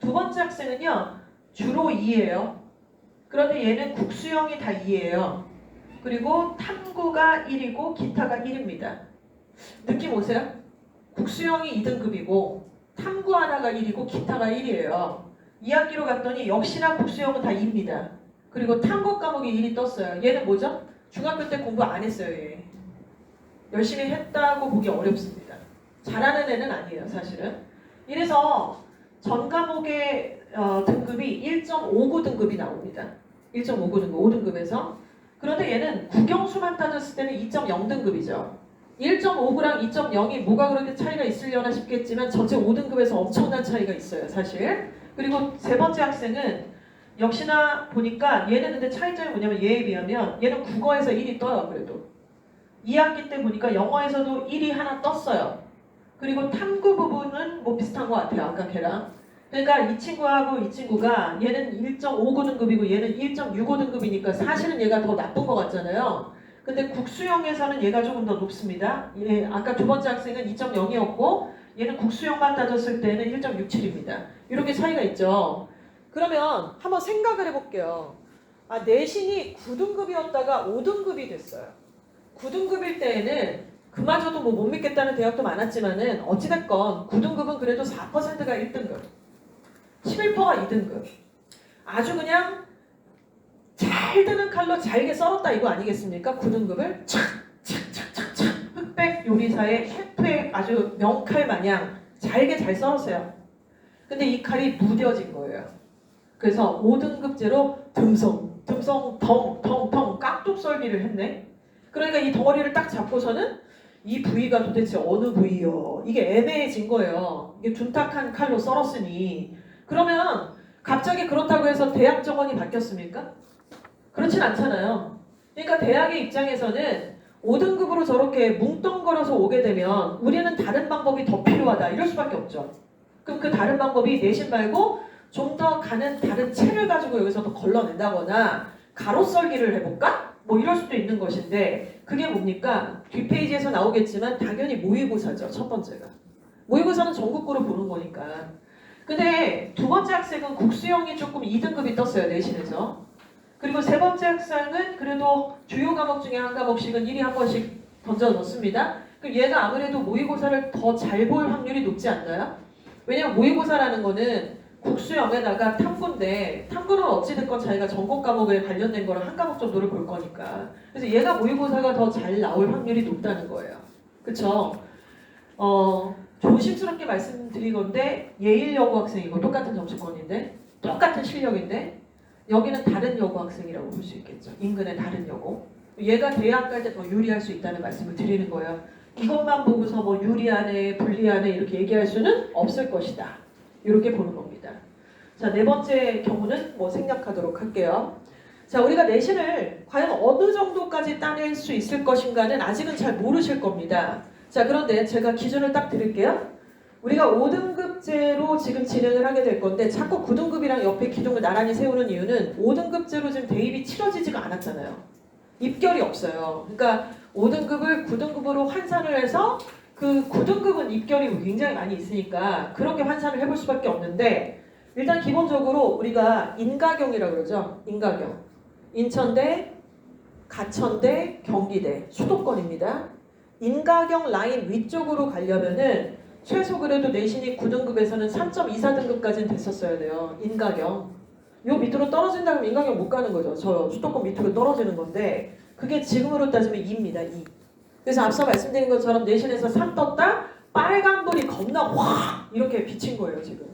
두 번째 학생은요, 주로 2예요. 그런데 얘는 국수형이 다 2예요. 그리고 탐구가 1이고 기타가 1입니다. 느낌 오세요? 국수형이 2등급이고 탐구 하나가 1이고 기타가 1이에요. 2학기로 갔더니 역시나 국수형은 다 2입니다. 그리고 탐구 과목이 1이 떴어요. 얘는 뭐죠? 중학교 때 공부 안 했어요. 얘. 열심히 했다고 보기 어렵습니다. 잘하는 애는 아니에요. 사실은. 이래서 전 과목의 등급이 1.59 등급이 나옵니다. 1.59 등급, 5등급에서. 그런데 얘는 국영수만 따졌을 때는 2.0 등급이죠. 1.59랑 2.0이 뭐가 그렇게 차이가 있으려나 싶겠지만 전체 5등급에서 엄청난 차이가 있어요. 사실. 그리고 세 번째 학생은 역시나 보니까 얘는 근데 차이점이 뭐냐면 얘에 비하면 얘는 국어에서 1이 떠요. 그래도 2학기 때 보니까 영어에서도 1이 하나 떴어요. 그리고 탐구 부분은 뭐 비슷한 것 같아요. 아까 걔랑. 그러니까 이 친구하고 이 친구가 얘는 1.59 등급이고 얘는 1.65 등급이니까 사실은 얘가 더 나쁜 것 같잖아요. 근데 국수형에서는 얘가 조금 더 높습니다. 아까 두 번째 학생은 2.0이었고 얘는 국수형만 따졌을 때는 1.67입니다. 이렇게 차이가 있죠. 그러면 한번 생각을 해볼게요. 내신이 9등급이었다가 5등급이 됐어요. 9등급일 때에는 그마저도 뭐 못 믿겠다는 대학도 많았지만은 어찌됐건 9등급은 그래도 4%가 1등급, 11%가 2등급. 아주 그냥 잘 드는 칼로 잘게 썰었다 이거 아니겠습니까? 9등급을 착착착착착 흑백 요리사의 셰프의 아주 명칼 마냥 잘게 잘 썰었어요. 근데 이 칼이 무뎌진 거예요. 그래서 5등급제로 듬성 덩 깍둑 썰기를 했네. 그러니까 이 덩어리를 딱 잡고서는 이 부위가 도대체 어느 부위요? 이게 애매해진 거예요. 이게 둔탁한 칼로 썰었으니. 그러면 갑자기 그렇다고 해서 대학 정원이 바뀌었습니까? 그렇진 않잖아요. 그러니까 대학의 입장에서는 5등급으로 저렇게 뭉뚱거려서 오게 되면 우리는 다른 방법이 더 필요하다 이럴 수밖에 없죠. 그럼 그 다른 방법이 내신 말고 좀 더 가는 다른 채를 가지고 여기서 더 걸러낸다거나 가로 썰기를 해볼까? 뭐 이럴 수도 있는 것인데 그게 뭡니까? 뒷페이지에서 나오겠지만 당연히 모의고사죠. 첫 번째가. 모의고사는 전국구로 보는 거니까. 근데 두 번째 학생은 국수형이 조금 2등급이 떴어요. 내신에서. 그리고 세 번째 학생은 그래도 주요 과목 중에 한 과목씩은 1위 한 번씩 던져 넣습니다. 그럼 얘가 아무래도 모의고사를 더 잘 볼 확률이 높지 않나요? 왜냐면 모의고사라는 거는 국수형에다가 탐구인데 탐구는 어찌됐건 자기가 전공 과목에 관련된 거랑 한 과목 정도를 볼 거니까 그래서 얘가 모의고사가 더 잘 나올 확률이 높다는 거예요. 그쵸? 조심스럽게 말씀드리건데 예일 여고 학생이고 똑같은 점수권인데 똑같은 실력인데 여기는 다른 여고 학생이라고 볼 수 있겠죠. 인근의 다른 여고. 얘가 대학 갈 때 더 유리할 수 있다는 말씀을 드리는 거예요. 이것만 보고서 뭐 유리하네, 불리하네 이렇게 얘기할 수는 없을 것이다. 이렇게 보는 겁니다. 자, 네 번째 경우는 뭐 생략하도록 할게요. 자, 우리가 내신을 과연 어느 정도까지 따낼 수 있을 것인가는 아직은 잘 모르실 겁니다. 자, 그런데 제가 기준을 딱 드릴게요. 우리가 5등급제로 지금 진행을 하게 될 건데 자꾸 9등급이랑 옆에 기둥을 나란히 세우는 이유는 5등급제로 지금 대입이 치러지지가 않았잖아요. 입결이 없어요. 그러니까 5등급을 9등급으로 환산을 해서 그 9등급은 입결이 굉장히 많이 있으니까 그렇게 환산을 해볼 수밖에 없는데 일단 기본적으로 우리가 인가경이라고 그러죠. 인가경. 인천대, 가천대, 경기대, 수도권입니다. 인가경 라인 위쪽으로 가려면은 최소 그래도 내신이 9등급에서는 3.24등급까지는 됐었어야 돼요. 인가경. 요 밑으로 떨어진다 그러면 인가경 못 가는 거죠. 저 수도권 밑으로 떨어지는 건데 그게 지금으로 따지면 2입니다. 2. 그래서 앞서 말씀드린 것처럼 내신에서 3 떴다 빨간불이 겁나 확 이렇게 비친 거예요. 지금.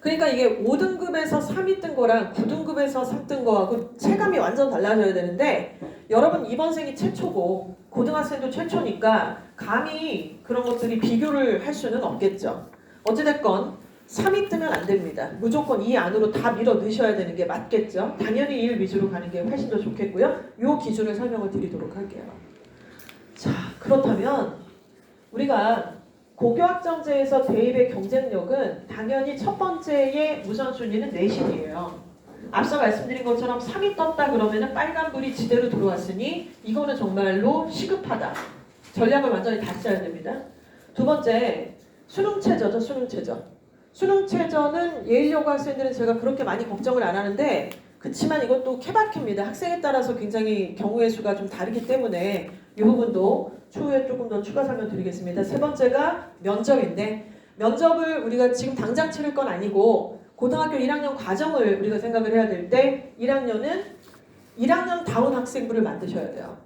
그러니까 이게 5등급에서 3위 뜬 거랑 9등급에서 3 뜬 거하고 체감이 완전 달라져야 되는데 여러분 이번생이 최초고 고등학생도 최초니까 감히 그런 것들이 비교를 할 수는 없겠죠. 어찌됐건 3위 뜨면 안 됩니다. 무조건 이 안으로 다 밀어 넣으셔야 되는 게 맞겠죠. 당연히 1 위주로 가는 게 훨씬 더 좋겠고요. 이 기준을 설명을 드리도록 할게요. 자, 그렇다면 우리가 고교학점제에서 대입의 경쟁력은 당연히 첫 번째의 우선순위는 내신이에요. 앞서 말씀드린 것처럼 3위 떴다 그러면 빨간불이 지대로 들어왔으니 이거는 정말로 시급하다. 전략을 완전히 다시 짜야 됩니다. 두 번째, 수능체저죠. 수능체저는 예일여고 학생들은 제가 그렇게 많이 걱정을 안 하는데 그렇지만 이것도 케바케입니다. 학생에 따라서 굉장히 경우의 수가 좀 다르기 때문에 이 부분도 추후에 조금 더 추가 설명 드리겠습니다. 세 번째가 면접인데 면접을 우리가 지금 당장 치를 건 아니고 고등학교 1학년 과정을 우리가 생각을 해야 될 때 1학년은 1학년다운 학생부를 만드셔야 돼요.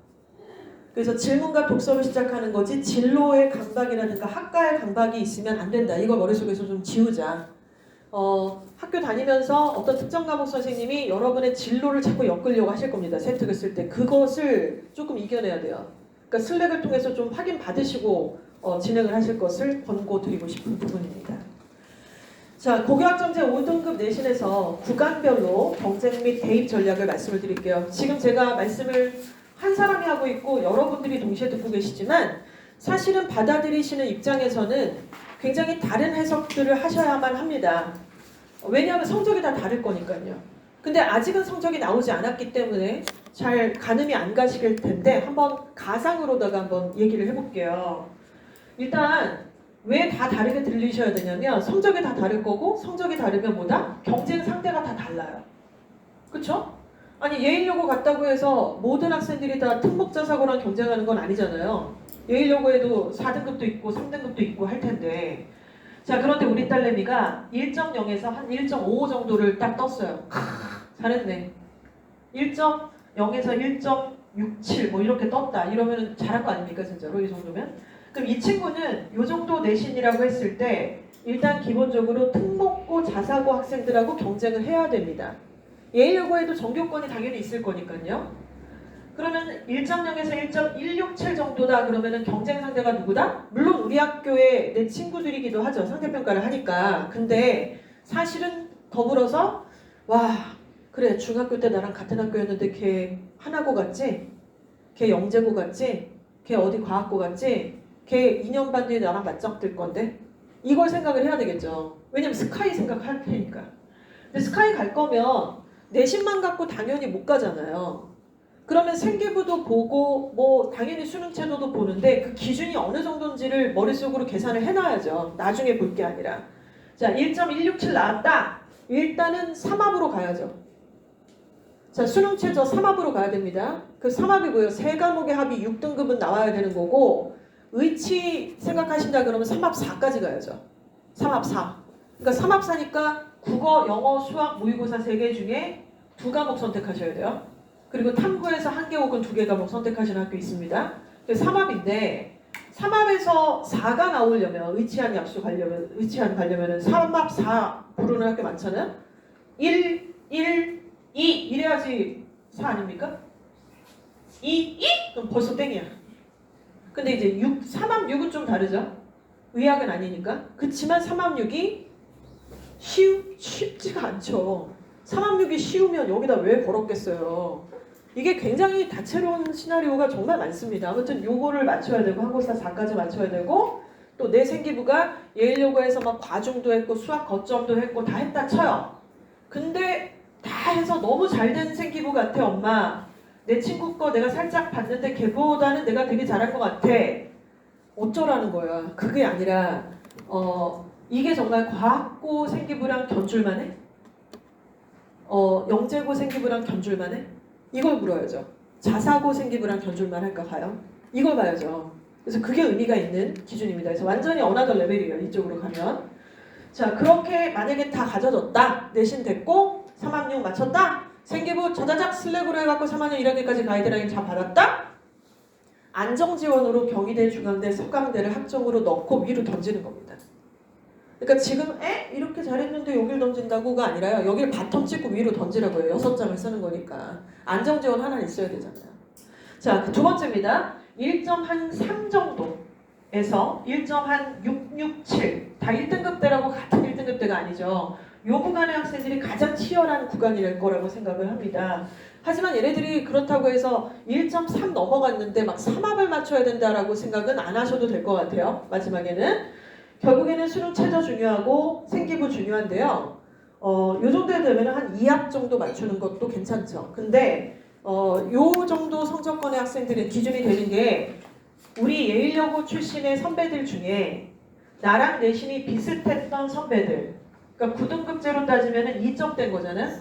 그래서 질문과 독서를 시작하는 거지 진로의 강박이라든가 학과의 강박이 있으면 안 된다. 이걸 머릿속에서 좀 지우자. 학교 다니면서 어떤 특정 과목 선생님이 여러분의 진로를 자꾸 엮으려고 하실 겁니다. 세특을 쓸 때. 그것을 조금 이겨내야 돼요. 그러니까 슬랙을 통해서 좀 확인 받으시고 진행을 하실 것을 권고드리고 싶은 부분입니다. 자, 고교학점제 5등급 내신에서 구간별로 경쟁 및 대입 전략을 말씀을 드릴게요. 지금 제가 말씀을 한 사람이 하고 있고 여러분들이 동시에 듣고 계시지만 사실은 받아들이시는 입장에서는 굉장히 다른 해석들을 하셔야만 합니다. 왜냐하면 성적이 다 다를 거니까요. 근데 아직은 성적이 나오지 않았기 때문에 잘 가늠이 안 가실 텐데 한번 가상으로다가 한번 얘기를 해볼게요. 일단 왜 다 다르게 들리셔야 되냐면 성적이 다 다를 거고 성적이 다르면 뭐다? 경쟁 상대가 다 달라요. 그쵸? 아니 예일여고 갔다고 해서 모든 학생들이 다 특목자사고랑 경쟁하는 건 아니잖아요. 예일여고에도 4등급도 있고 3등급도 있고 할 텐데 자 그런데 우리 딸내미가 1.0에서 한 1.55 정도를 딱 떴어요. 잘했네. 1.0에서 1.67 뭐 이렇게 떴다. 이러면 잘한 거 아닙니까 진짜로 이 정도면? 그럼 이 친구는 이 정도 내신이라고 했을 때 일단 기본적으로 특목고 자사고 학생들하고 경쟁을 해야 됩니다. 예일여고에도 전교권이 당연히 있을 거니까요. 그러면 1.0에서 1.167 정도다 그러면은 경쟁 상대가 누구다? 물론 우리 학교의 내 친구들이기도 하죠. 상대평가를 하니까. 근데 사실은 더불어서 와 그래 중학교 때 나랑 같은 학교였는데 걔 하나고 같지? 걔 영재고 같지? 걔 어디 과학고 같지? 걔 2년 반 뒤에 나랑 맞짱 뜰 건데? 이걸 생각을 해야 되겠죠. 왜냐면 스카이 생각할 테니까. 근데 스카이 갈 거면 내신만 갖고 당연히 못 가잖아요. 그러면 생기부도 보고 뭐 당연히 수능체도도 보는데 그 기준이 어느 정도인지를 머릿속으로 계산을 해놔야죠. 나중에 볼 게 아니라. 자 1.167 나왔다. 일단은 3합으로 가야죠. 자 수능체저 3합으로 가야 됩니다. 그 3합이 뭐예요? 세 과목의 합이 6등급은 나와야 되는 거고 의치 생각하신다 그러면 3합 4까지 가야죠. 3합 4. 그러니까 3합 4니까 국어, 영어, 수학, 모의고사 3개 중에 2과목 선택하셔야 돼요. 그리고 탐구에서 1개 혹은 2개 과목 선택하시는 학교 있습니다. 3합인데 3합에서 4가 나오려면 의치한 가려면 3합 4 부르는 학교 많잖아요. 1, 1, 2 이래야지 4 아닙니까? 2, 2? 그럼 벌써 땡이야. 근데 이제 3합 6은 좀 다르죠. 의학은 아니니까. 그치만 3합 6이 쉽지가 않죠. 3합 6이 쉬우면 여기다 왜 걸었겠어요. 이게 굉장히 다채로운 시나리오가 정말 많습니다. 아무튼 요거를 맞춰야 되고 한국사 4까지 맞춰야 되고 또 내 생기부가 예일여고에서 막 과중도 했고 수학 거점도 했고 다 했다 쳐요. 근데 다 해서 너무 잘 된 생기부 같아 엄마. 내 친구 거 내가 살짝 봤는데 걔보다는 내가 되게 잘한 것 같아. 어쩌라는 거야. 그게 아니라 이게 정말 과학고 생기부랑 견줄만 해? 영재고 생기부랑 견줄만 해? 이걸 물어야죠. 자사고 생기부랑 견줄만 할까 봐요. 이걸 봐야죠. 그래서 그게 의미가 있는 기준입니다. 그래서 완전히 어나더 레벨이에요. 이쪽으로 가면. 자 그렇게 만약에 다 가져졌다. 내신 됐고 3학년 맞췄다. 생기부 저자작 슬랙으로 해갖고 3학년 1학기까지 가이드라인 다 받았다. 안정지원으로 경희대, 중앙대, 석강대를 학종으로 넣고 위로 던지는 겁니다. 그러니까 지금 이렇게 잘했는데 여길 던진다고가 아니라요. 여길 바텀 찍고 위로 던지라고 해요. 6장을 쓰는 거니까. 안정지원 하나 있어야 되잖아요. 자, 두 번째입니다. 1.3 정도에서 1.667. 다 1등급대라고 같은 1등급대가 아니죠. 요 구간의 학생들이 가장 치열한 구간일 거라고 생각을 합니다. 하지만 얘네들이 그렇다고 해서 1.3 넘어갔는데 막 3합을 맞춰야 된다라고 생각은 안 하셔도 될 것 같아요. 마지막에는. 결국에는 수능 최저 중요하고 생기부 중요한데요. 요 정도에 되면 한 2합 정도 맞추는 것도 괜찮죠. 근데 요 정도 성적권의 학생들은 기준이 되는 게 우리 예일여고 출신의 선배들 중에 나랑 내신이 비슷했던 선배들, 그러니까 9등급제로 따지면 2점대인 거잖아요.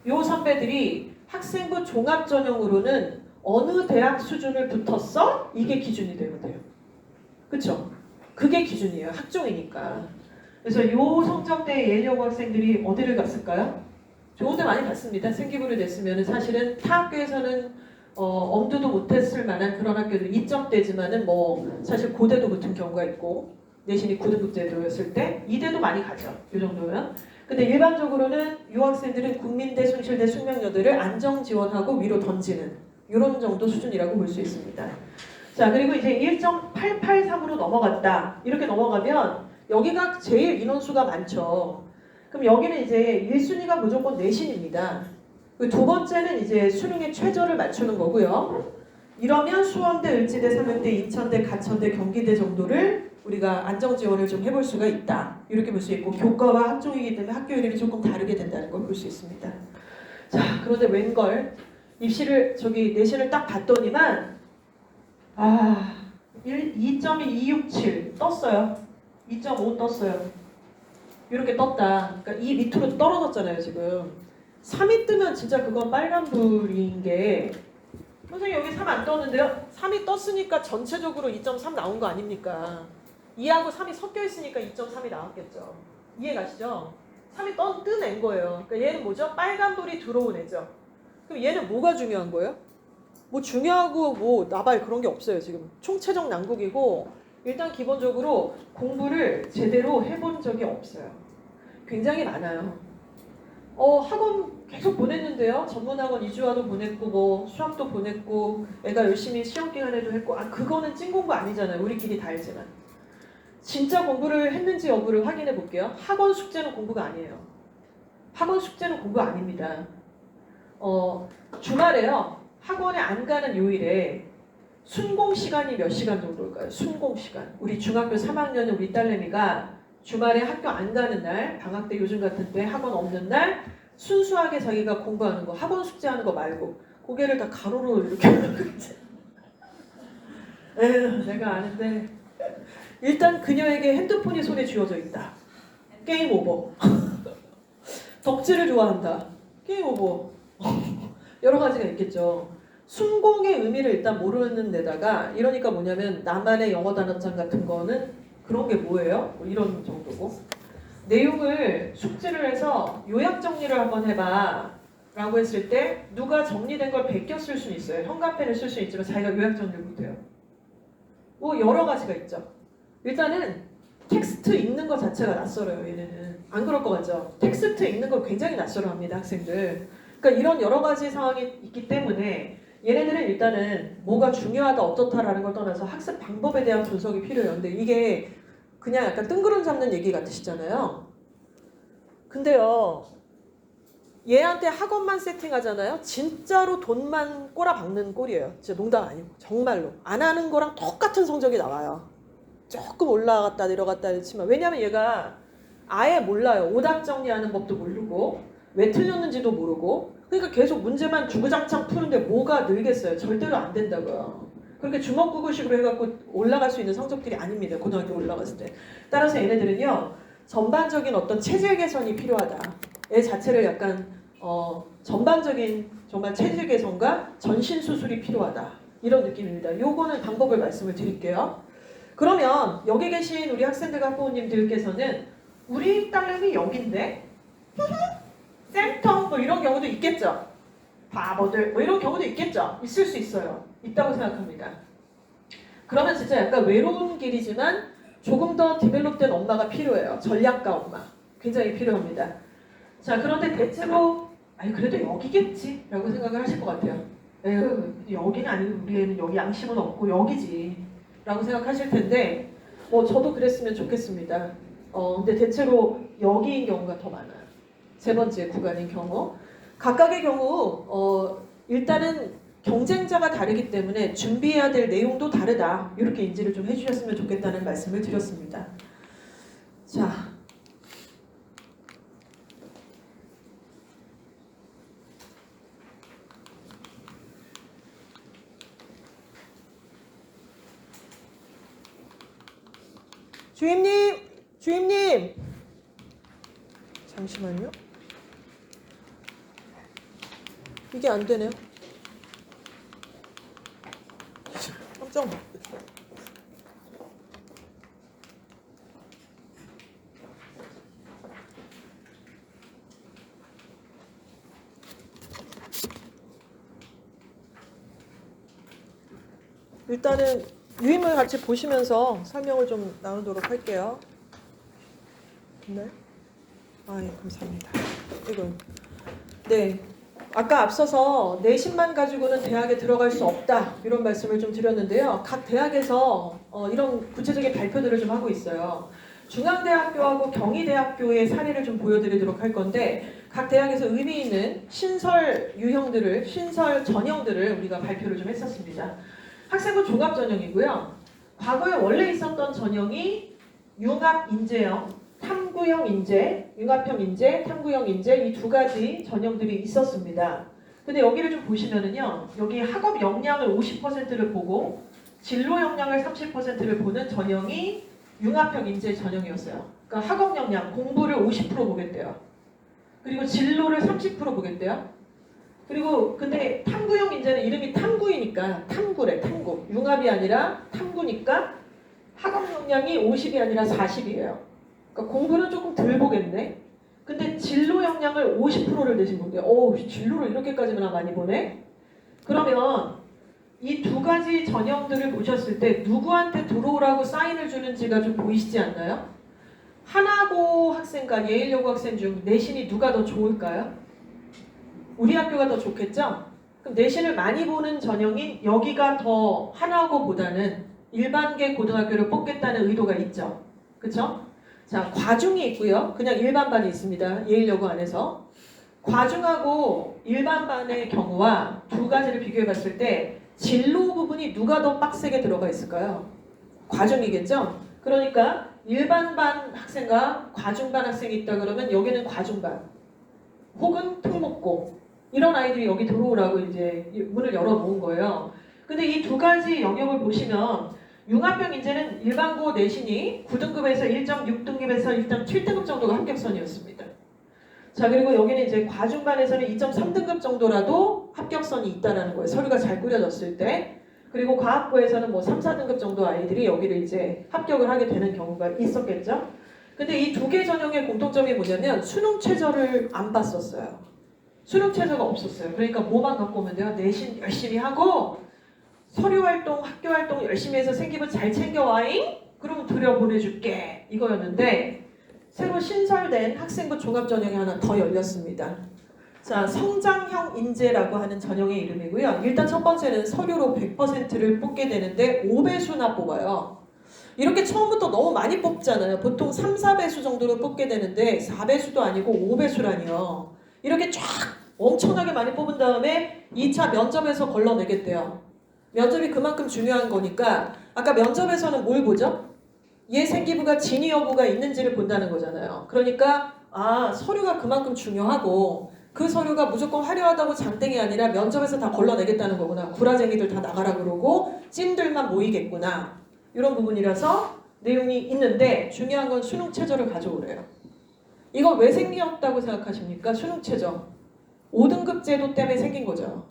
요 선배들이 학생부 종합전형으로는 어느 대학 수준을 붙었어? 이게 기준이 되거든요. 그쵸? 그게 기준이에요. 학종이니까. 그래서 요 성적대 예일여고 학생들이 어디를 갔을까요? 좋은 데 많이 갔습니다. 생기부를 냈으면 사실은 타 학교에서는 엄두도 못했을 만한 그런 학교들 2점대지만은 뭐 사실 고대도 붙은 경우가 있고 내신이 9등급제도였을 때 이대도 많이 가죠. 이 정도면. 근데 일반적으로는 요 학생들은 국민대, 숭실대, 숙명여대를 안정 지원하고 위로 던지는 이런 정도 수준이라고 볼 수 있습니다. 자, 그리고 이제 1.883으로 넘어갔다. 이렇게 넘어가면 여기가 제일 인원수가 많죠. 그럼 여기는 이제 1순위가 무조건 내신입니다. 두 번째는 이제 수능의 최저를 맞추는 거고요. 이러면 수원대, 을지대, 삼양대, 인천대, 가천대, 경기대 정도를 우리가 안정 지원을 좀 해볼 수가 있다. 이렇게 볼 수 있고 교과와 학종이기 때문에 학교 이름이 조금 다르게 된다는 걸 볼 수 있습니다. 자, 그런데 웬걸 입시를 내신을 딱 봤더니만 2.267 떴어요. 2.5 떴어요. 이렇게 떴다. 그러니까 이 밑으로 떨어졌잖아요, 지금. 3이 뜨면 진짜 그건 빨간불인 게 선생님 여기 3 안 떴는데요? 3이 떴으니까 전체적으로 2.3 나온 거 아닙니까? 2하고 3이 섞여 있으니까 2.3이 나왔겠죠. 이해 가시죠? 3이 뜨낸 거예요. 그러니까 얘는 뭐죠? 빨간불이 들어온 애죠. 그럼 얘는 뭐가 중요한 거예요? 뭐 중요하고 뭐 나발 그런 게 없어요. 지금 총체적 난국이고 일단 기본적으로 공부를 제대로 해본 적이 없어요. 굉장히 많아요. 학원 계속 보냈는데요. 전문학원 2주화도 보냈고 뭐 수학도 보냈고 애가 열심히 시험 기간에도 했고 그거는 찐 공부 아니잖아요. 우리끼리 다 알지만. 진짜 공부를 했는지 여부를 확인해 볼게요. 학원 숙제는 공부가 아니에요. 학원 숙제는 공부 아닙니다. 주말에요. 학원에 안 가는 요일에 순공 시간이 몇 시간 정도일까요? 순공 시간. 우리 중학교 3학년은 우리 딸내미가 주말에 학교 안 가는 날, 방학 때 요즘 같은 때 학원 없는 날 순수하게 자기가 공부하는 거, 학원 숙제하는 거 말고 고개를 다 가로로 이렇게 하는 거지. 에휴, 내가 아는데 일단 그녀에게 핸드폰이 손에 쥐어져 있다. 게임 오버. 덕질을 좋아한다. 게임 오버. 여러 가지가 있겠죠. 순공의 의미를 일단 모르는 데다가 이러니까 뭐냐면 나만의 영어 단어장 같은 거는 그런 게 뭐예요? 뭐 이런 정도고 내용을 숙지를 해서 요약 정리를 한번 해봐 라고 했을 때 누가 정리된 걸 베껴 쓸 수는 있어요. 형광펜을 쓸 수 있지만 자기가 요약 정리를 못해요. 뭐 여러 가지가 있죠. 일단은 텍스트 읽는 것 자체가 낯설어요. 얘네는 안 그럴 것 같죠. 텍스트 읽는 걸 굉장히 낯설어합니다. 학생들. 그러니까 이런 여러 가지 상황이 있기 때문에 얘네들은 일단은 뭐가 중요하다 어떻다라는 걸 떠나서 학습 방법에 대한 분석이 필요해요. 근데 이게 그냥 약간 뜬구름 잡는 얘기 같으시잖아요. 근데요. 얘한테 학원만 세팅하잖아요. 진짜로 돈만 꼬라박는 꼴이에요. 진짜 농담 아니고 정말로. 안 하는 거랑 똑같은 성적이 나와요. 조금 올라갔다 내려갔다 했지만 왜냐면 얘가 아예 몰라요. 오답 정리하는 법도 모르고 왜 틀렸는지도 모르고 그러니까 계속 문제만 주구장창 푸는데 뭐가 늘겠어요. 절대로 안 된다고요. 그렇게 주먹구구식으로 해갖고 올라갈 수 있는 성적들이 아닙니다. 고등학교 올라갔을 때. 따라서 얘네들은요. 전반적인 어떤 체질 개선이 필요하다. 얘 자체를 약간 전반적인 정말 체질 개선과 전신 수술이 필요하다. 이런 느낌입니다. 요거는 방법을 말씀을 드릴게요. 그러면 여기 계신 우리 학생들과 학부모님들께서는 우리 딸내미 여긴데? 쌤통 뭐 이런 경우도 있겠죠. 바보들 뭐 이런 경우도 있겠죠. 있을 수 있어요. 있다고 생각합니다. 그러면 진짜 약간 외로운 길이지만 조금 더 디벨롭된 엄마가 필요해요. 전략가 엄마. 굉장히 필요합니다. 자, 그런데 대체로 아니 그래도 여기겠지 라고 생각을 하실 것 같아요. 에휴, 여기는 아니고 우리 애는 여기 양심은 없고 여기지 라고 생각하실 텐데 저도 그랬으면 좋겠습니다. 근데 대체로 여기인 경우가 더 많아요. 세 번째 구간인 경우. 각각의 경우 일단은 경쟁자가 다르기 때문에 준비해야 될 내용도 다르다. 이렇게 인지를 좀 해주셨으면 좋겠다는 말씀을 드렸습니다. 자, 주임님, 잠시만요. 이게 안 되네요. 깜짝 놀랐어요. 일단은 유임을 같이 보시면서 설명을 좀 나누도록 할게요. 네. 예, 감사합니다. 이건 네. 아까 앞서서 내신만 가지고는 대학에 들어갈 수 없다 이런 말씀을 좀 드렸는데요. 각 대학에서 이런 구체적인 발표들을 좀 하고 있어요. 중앙대학교하고 경희대학교의 사례를 좀 보여드리도록 할 건데 각 대학에서 의미 있는 신설 유형들을 신설 전형들을 우리가 발표를 좀 했었습니다. 학생부 종합 전형이고요. 과거에 원래 있었던 전형이 융합 인재형, 탐구형 인재, 융합형 인재, 탐구형 인재 이 두 가지 전형들이 있었습니다. 근데 여기를 좀 보시면은요. 여기 학업 역량을 50%를 보고 진로 역량을 30%를 보는 전형이 융합형 인재 전형이었어요. 그러니까 학업 역량, 공부를 50% 보겠대요. 그리고 진로를 30% 보겠대요. 그리고 근데 탐구형 인재는 이름이 탐구이니까 탐구래, 탐구. 융합이 아니라 탐구니까 학업 역량이 50이 아니라 40이에요. 그러니까 공부는 조금 덜 보겠네. 근데 진로 역량을 50%를 내신 분들, 진로를 이렇게까지나 많이 보네? 그러면 이 두 가지 전형들을 보셨을 때 누구한테 들어오라고 사인을 주는지가 좀 보이시지 않나요? 하나고 학생과 예일여고 학생 중 내신이 누가 더 좋을까요? 우리 학교가 더 좋겠죠? 그럼 내신을 많이 보는 전형인 여기가 더 하나고보다는 일반계 고등학교를 뽑겠다는 의도가 있죠. 그쵸? 자, 과중이 있고요. 그냥 일반반이 있습니다. 예일여고 안에서. 과중하고 일반반의 경우와 두 가지를 비교해 봤을 때 진로 부분이 누가 더 빡세게 들어가 있을까요? 과중이겠죠? 그러니까 일반반 학생과 과중반 학생이 있다 그러면 여기는 과중반 혹은 특목고 이런 아이들이 여기 들어오라고 이제 문을 열어놓은 거예요. 근데 이 두 가지 영역을 보시면 융합형 인재는 일반고 내신이 9등급에서 1.6등급에서 1.7등급 정도가 합격선이었습니다. 자, 그리고 여기는 이제 과중반에서는 2.3등급 정도라도 합격선이 있다라는 거예요. 서류가 잘 꾸려졌을 때. 그리고 과학부에서는 뭐 3, 4등급 정도 아이들이 여기를 이제 합격을 하게 되는 경우가 있었겠죠. 근데 이 두 개 전형의 공통점이 뭐냐면 수능 최저를 안 봤었어요. 수능 최저가 없었어요. 그러니까 뭐만 갖고 오면 돼요? 내신 열심히 하고 서류 활동, 학교 활동 열심히 해서 생기부 잘 챙겨와잉? 그럼 들여보내줄게. 이거였는데 새로 신설된 학생부 종합 전형이 하나 더 열렸습니다. 자, 성장형 인재라고 하는 전형의 이름이고요. 일단 첫 번째는 서류로 100%를 뽑게 되는데 5배수나 뽑아요. 이렇게 처음부터 너무 많이 뽑잖아요. 보통 3, 4배수 정도로 뽑게 되는데 4배수도 아니고 5배수라니요. 이렇게 쫙 엄청나게 많이 뽑은 다음에 2차 면접에서 걸러내겠대요. 면접이 그만큼 중요한 거니까 아까 면접에서는 뭘 보죠? 얘 생기부가 진위 여부가 있는지를 본다는 거잖아요. 그러니까 서류가 그만큼 중요하고 그 서류가 무조건 화려하다고 장땡이 아니라 면접에서 다 걸러내겠다는 거구나. 구라쟁이들 다 나가라 그러고 찐들만 모이겠구나. 이런 부분이라서 내용이 있는데 중요한 건 수능 최저를 가져오래요. 이거 왜 생겼다고 생각하십니까? 수능 최저. 5등급 제도 때문에 생긴 거죠.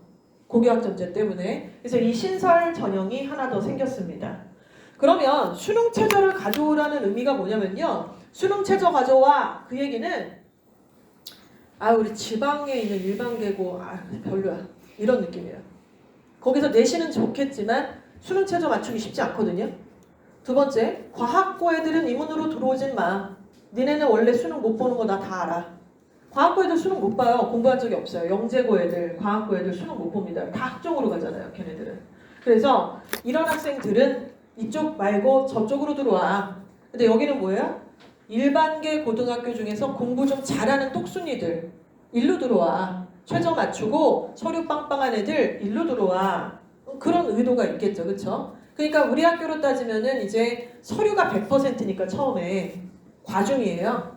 고교학점제 때문에. 그래서 이 신설 전형이 하나 더 생겼습니다. 그러면 수능 최저를 가져오라는 의미가 뭐냐면요. 수능 최저 가져와. 그 얘기는 우리 지방에 있는 일반계고 별로야. 이런 느낌이에요. 거기서 내신은 좋겠지만 수능 최저 맞추기 쉽지 않거든요. 두 번째, 과학고 애들은 이 문으로 들어오진 마. 니네는 원래 수능 못 보는 거 나 다 알아. 과학고 애들 수능 못 봐요. 공부한 적이 없어요. 영재고 애들, 과학고 애들 수능 못 봅니다. 다 학종으로 가잖아요, 걔네들은. 그래서 이런 학생들은 이쪽 말고 저쪽으로 들어와. 근데 여기는 뭐예요? 일반계 고등학교 중에서 공부 좀 잘하는 똑순이들 일로 들어와. 최저 맞추고 서류 빵빵한 애들 일로 들어와. 그런 의도가 있겠죠, 그렇죠? 그러니까 우리 학교로 따지면은 이제 서류가 100%니까 처음에 과중이에요.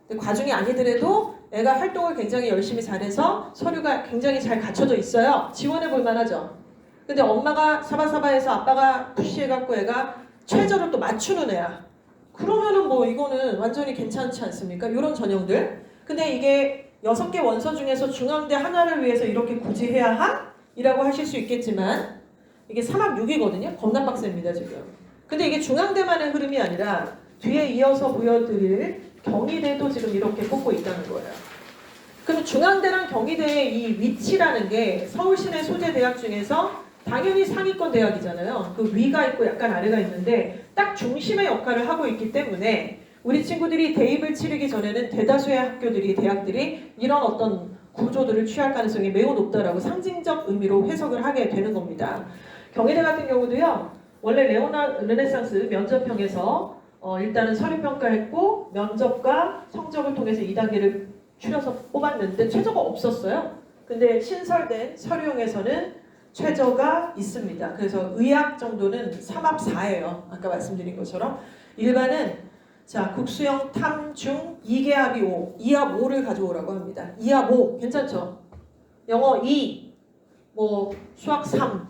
근데 과중이 아니더라도 애가 활동을 굉장히 열심히 잘해서 서류가 굉장히 잘 갖춰져 있어요. 지원해 볼 만하죠. 근데 엄마가 사바사바해서 아빠가 푸시해갖고 애가 최저를 또 맞추는 애야. 그러면은 뭐 이거는 완전히 괜찮지 않습니까? 이런 전형들. 근데 이게 6개 원서 중에서 중앙대 하나를 위해서 이렇게 굳이 해야 하? 이라고 하실 수 있겠지만 이게 3학 6이거든요. 겁나 빡셉니다 지금. 근데 이게 중앙대만의 흐름이 아니라 뒤에 이어서 보여드릴 경희대도 지금 이렇게 뽑고 있다는 거예요. 그럼 중앙대랑 경희대의 이 위치라는 게 서울 시내 소재 대학 중에서 당연히 상위권 대학이잖아요. 그 위가 있고 약간 아래가 있는데 딱 중심의 역할을 하고 있기 때문에 우리 친구들이 대입을 치르기 전에는 대다수의 학교들이, 대학들이 이런 어떤 구조들을 취할 가능성이 매우 높다라고 상징적 의미로 해석을 하게 되는 겁니다. 경희대 같은 경우도요. 원래 르네상스 면접형에서 일단은 서류평가했고 면접과 성적을 통해서 2단계를 추려서 뽑았는데 최저가 없었어요. 근데 신설된 서류형에서는 최저가 있습니다. 그래서 의학 정도는 3합 4예요. 아까 말씀드린 것처럼 일반은 자 국수형 탐중 2개합이 5, 2합 5를 가져오라고 합니다. 2합 5 괜찮죠? 영어 2, 뭐 수학 3,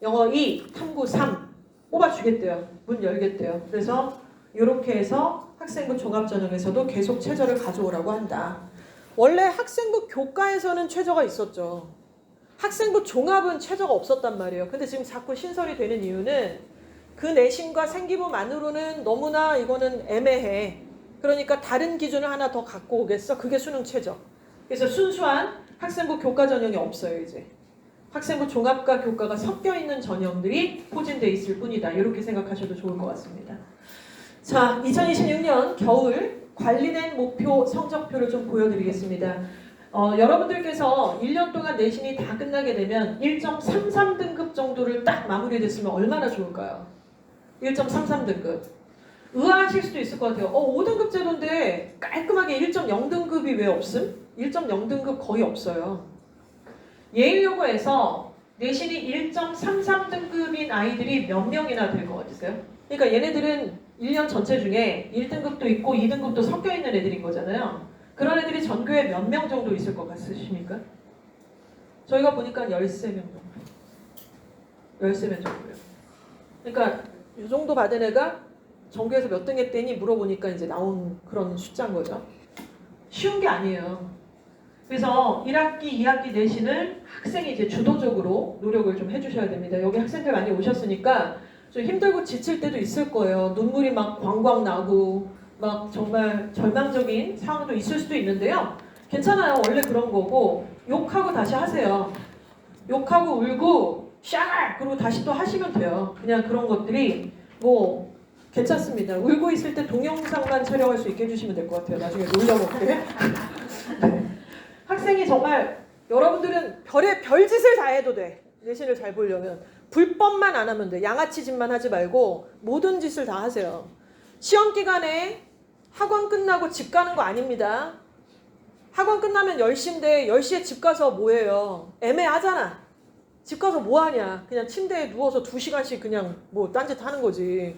영어 2, 탐구 3 뽑아주겠대요. 문 열겠대요. 그래서 이렇게 해서 학생부 종합전형에서도 계속 최저를 가져오라고 한다. 원래 학생부 교과에서는 최저가 있었죠. 학생부 종합은 최저가 없었단 말이에요. 근데 지금 자꾸 신설이 되는 이유는 그 내신과 생기부만으로는 너무나 이거는 애매해. 그러니까 다른 기준을 하나 더 갖고 오겠어. 그게 수능 최저. 그래서 순수한 학생부 교과 전형이 없어요 이제. 학생부 종합과 교과가 섞여 있는 전형들이 포진돼 있을 뿐이다. 이렇게 생각하셔도 좋을 것 같습니다. 자, 2026년 겨울 관리된 목표 성적표를 좀 보여드리겠습니다. 여러분들께서 1년 동안 내신이 다 끝나게 되면 1.33등급 정도를 딱 마무리됐으면 얼마나 좋을까요? 1.33등급. 의아하실 수도 있을 것 같아요. 5등급 제도인데 깔끔하게 1.0등급이 왜 없음? 1.0등급 거의 없어요. 예일여고에서 내신이 1.33등급인 아이들이 몇 명이나 될 것 같으세요? 그러니까 얘네들은 1년 전체 중에 1등급도 있고 2등급도 섞여 있는 애들인 거잖아요. 그런 애들이 전교에 몇 명 정도 있을 것 같으십니까? 저희가 보니까 13명 정도. 13명 정도요. 그러니까 이 정도 받은 애가 전교에서 몇 등 했더니 물어보니까 이제 나온 그런 숫자인 거죠. 쉬운 게 아니에요. 그래서 1학기, 2학기 내신을 학생이 이제 주도적으로 노력을 좀 해주셔야 됩니다. 여기 학생들 많이 오셨으니까 좀 힘들고 지칠 때도 있을 거예요. 눈물이 막 광광 나고 막 정말 절망적인 상황도 있을 수도 있는데요. 괜찮아요. 원래 그런 거고 욕하고 다시 하세요. 욕하고 울고 샤갈! 그리고 다시 또 하시면 돼요. 그냥 그런 것들이 뭐 괜찮습니다. 울고 있을 때 동영상만 촬영할 수 있게 해주시면 될 것 같아요. 나중에 놀려먹게. 네. 학생이 정말 여러분들은 별짓을 다 해도 돼. 내신을 잘 보려면. 불법만 안 하면 돼. 양아치 짓만 하지 말고 모든 짓을 다 하세요. 시험 기간에 학원 끝나고 집 가는 거 아닙니다. 학원 끝나면 10시인데 10시에 집 가서 뭐 해요? 애매하잖아. 집 가서 뭐 하냐? 그냥 침대에 누워서 2시간씩 그냥 뭐 딴짓 하는 거지.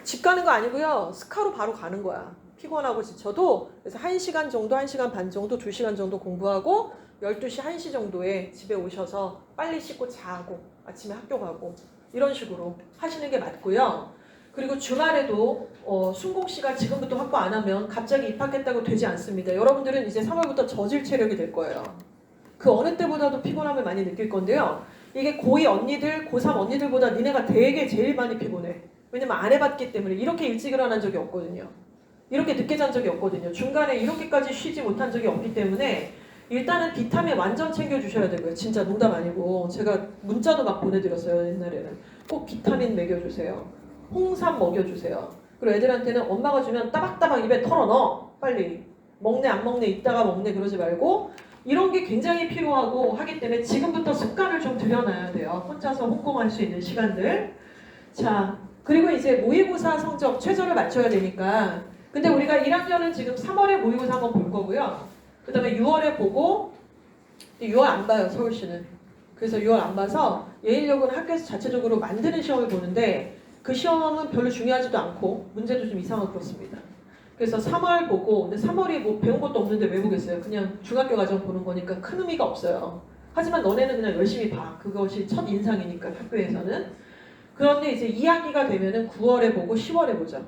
집 가는 거 아니고요. 스카로 바로 가는 거야. 피곤하고 지쳐도 그래서 1시간 정도, 1시간 반 정도, 2시간 정도 공부하고 12시, 1시 정도에 집에 오셔서 빨리 씻고 자고 아침에 학교 가고 이런 식으로 하시는 게 맞고요. 그리고 주말에도 순공시간 지금부터 확보 안 하면 갑자기 입학했다고 되지 않습니다. 여러분들은 이제 3월부터 저질 체력이 될 거예요. 그 어느 때보다도 피곤함을 많이 느낄 건데요. 이게 고2 언니들, 고3 언니들보다 니네가 되게 제일 많이 피곤해. 왜냐면 안 해봤기 때문에 이렇게 일찍 일어난 적이 없거든요. 이렇게 늦게 잔 적이 없거든요. 중간에 이렇게까지 쉬지 못한 적이 없기 때문에 일단은 비타민 완전 챙겨주셔야 되고요. 진짜 농담 아니고 제가 문자도 막 보내드렸어요. 옛날에는. 꼭 비타민 먹여주세요. 홍삼 먹여주세요. 그리고 애들한테는 엄마가 주면 따박따박 입에 털어넣어. 빨리. 먹네 안 먹네 이따가 먹네 그러지 말고 이런 게 굉장히 필요하고 하기 때문에 지금부터 습관을 좀 들여놔야 돼요. 혼자서 혼공할 수 있는 시간들. 자, 그리고 이제 모의고사 성적 최저를 맞춰야 되니까 근데 우리가 1학년은 지금 3월에 모의고사 한번 볼 거고요. 그 다음에 6월에 보고 6월 안 봐요 서울시는. 그래서 6월 안 봐서 예일여고는 학교에서 자체적으로 만드는 시험을 보는데 그 시험은 별로 중요하지도 않고 문제도 좀 이상하고 그렇습니다. 그래서 3월 보고 근데 3월이 뭐 배운 것도 없는데 왜 보겠어요. 그냥 중학교 과정 보는 거니까 큰 의미가 없어요. 하지만 너네는 그냥 열심히 봐. 그것이 첫 인상이니까 학교에서는. 그런데 이제 2학기가 되면은 9월에 보고 10월에 보죠.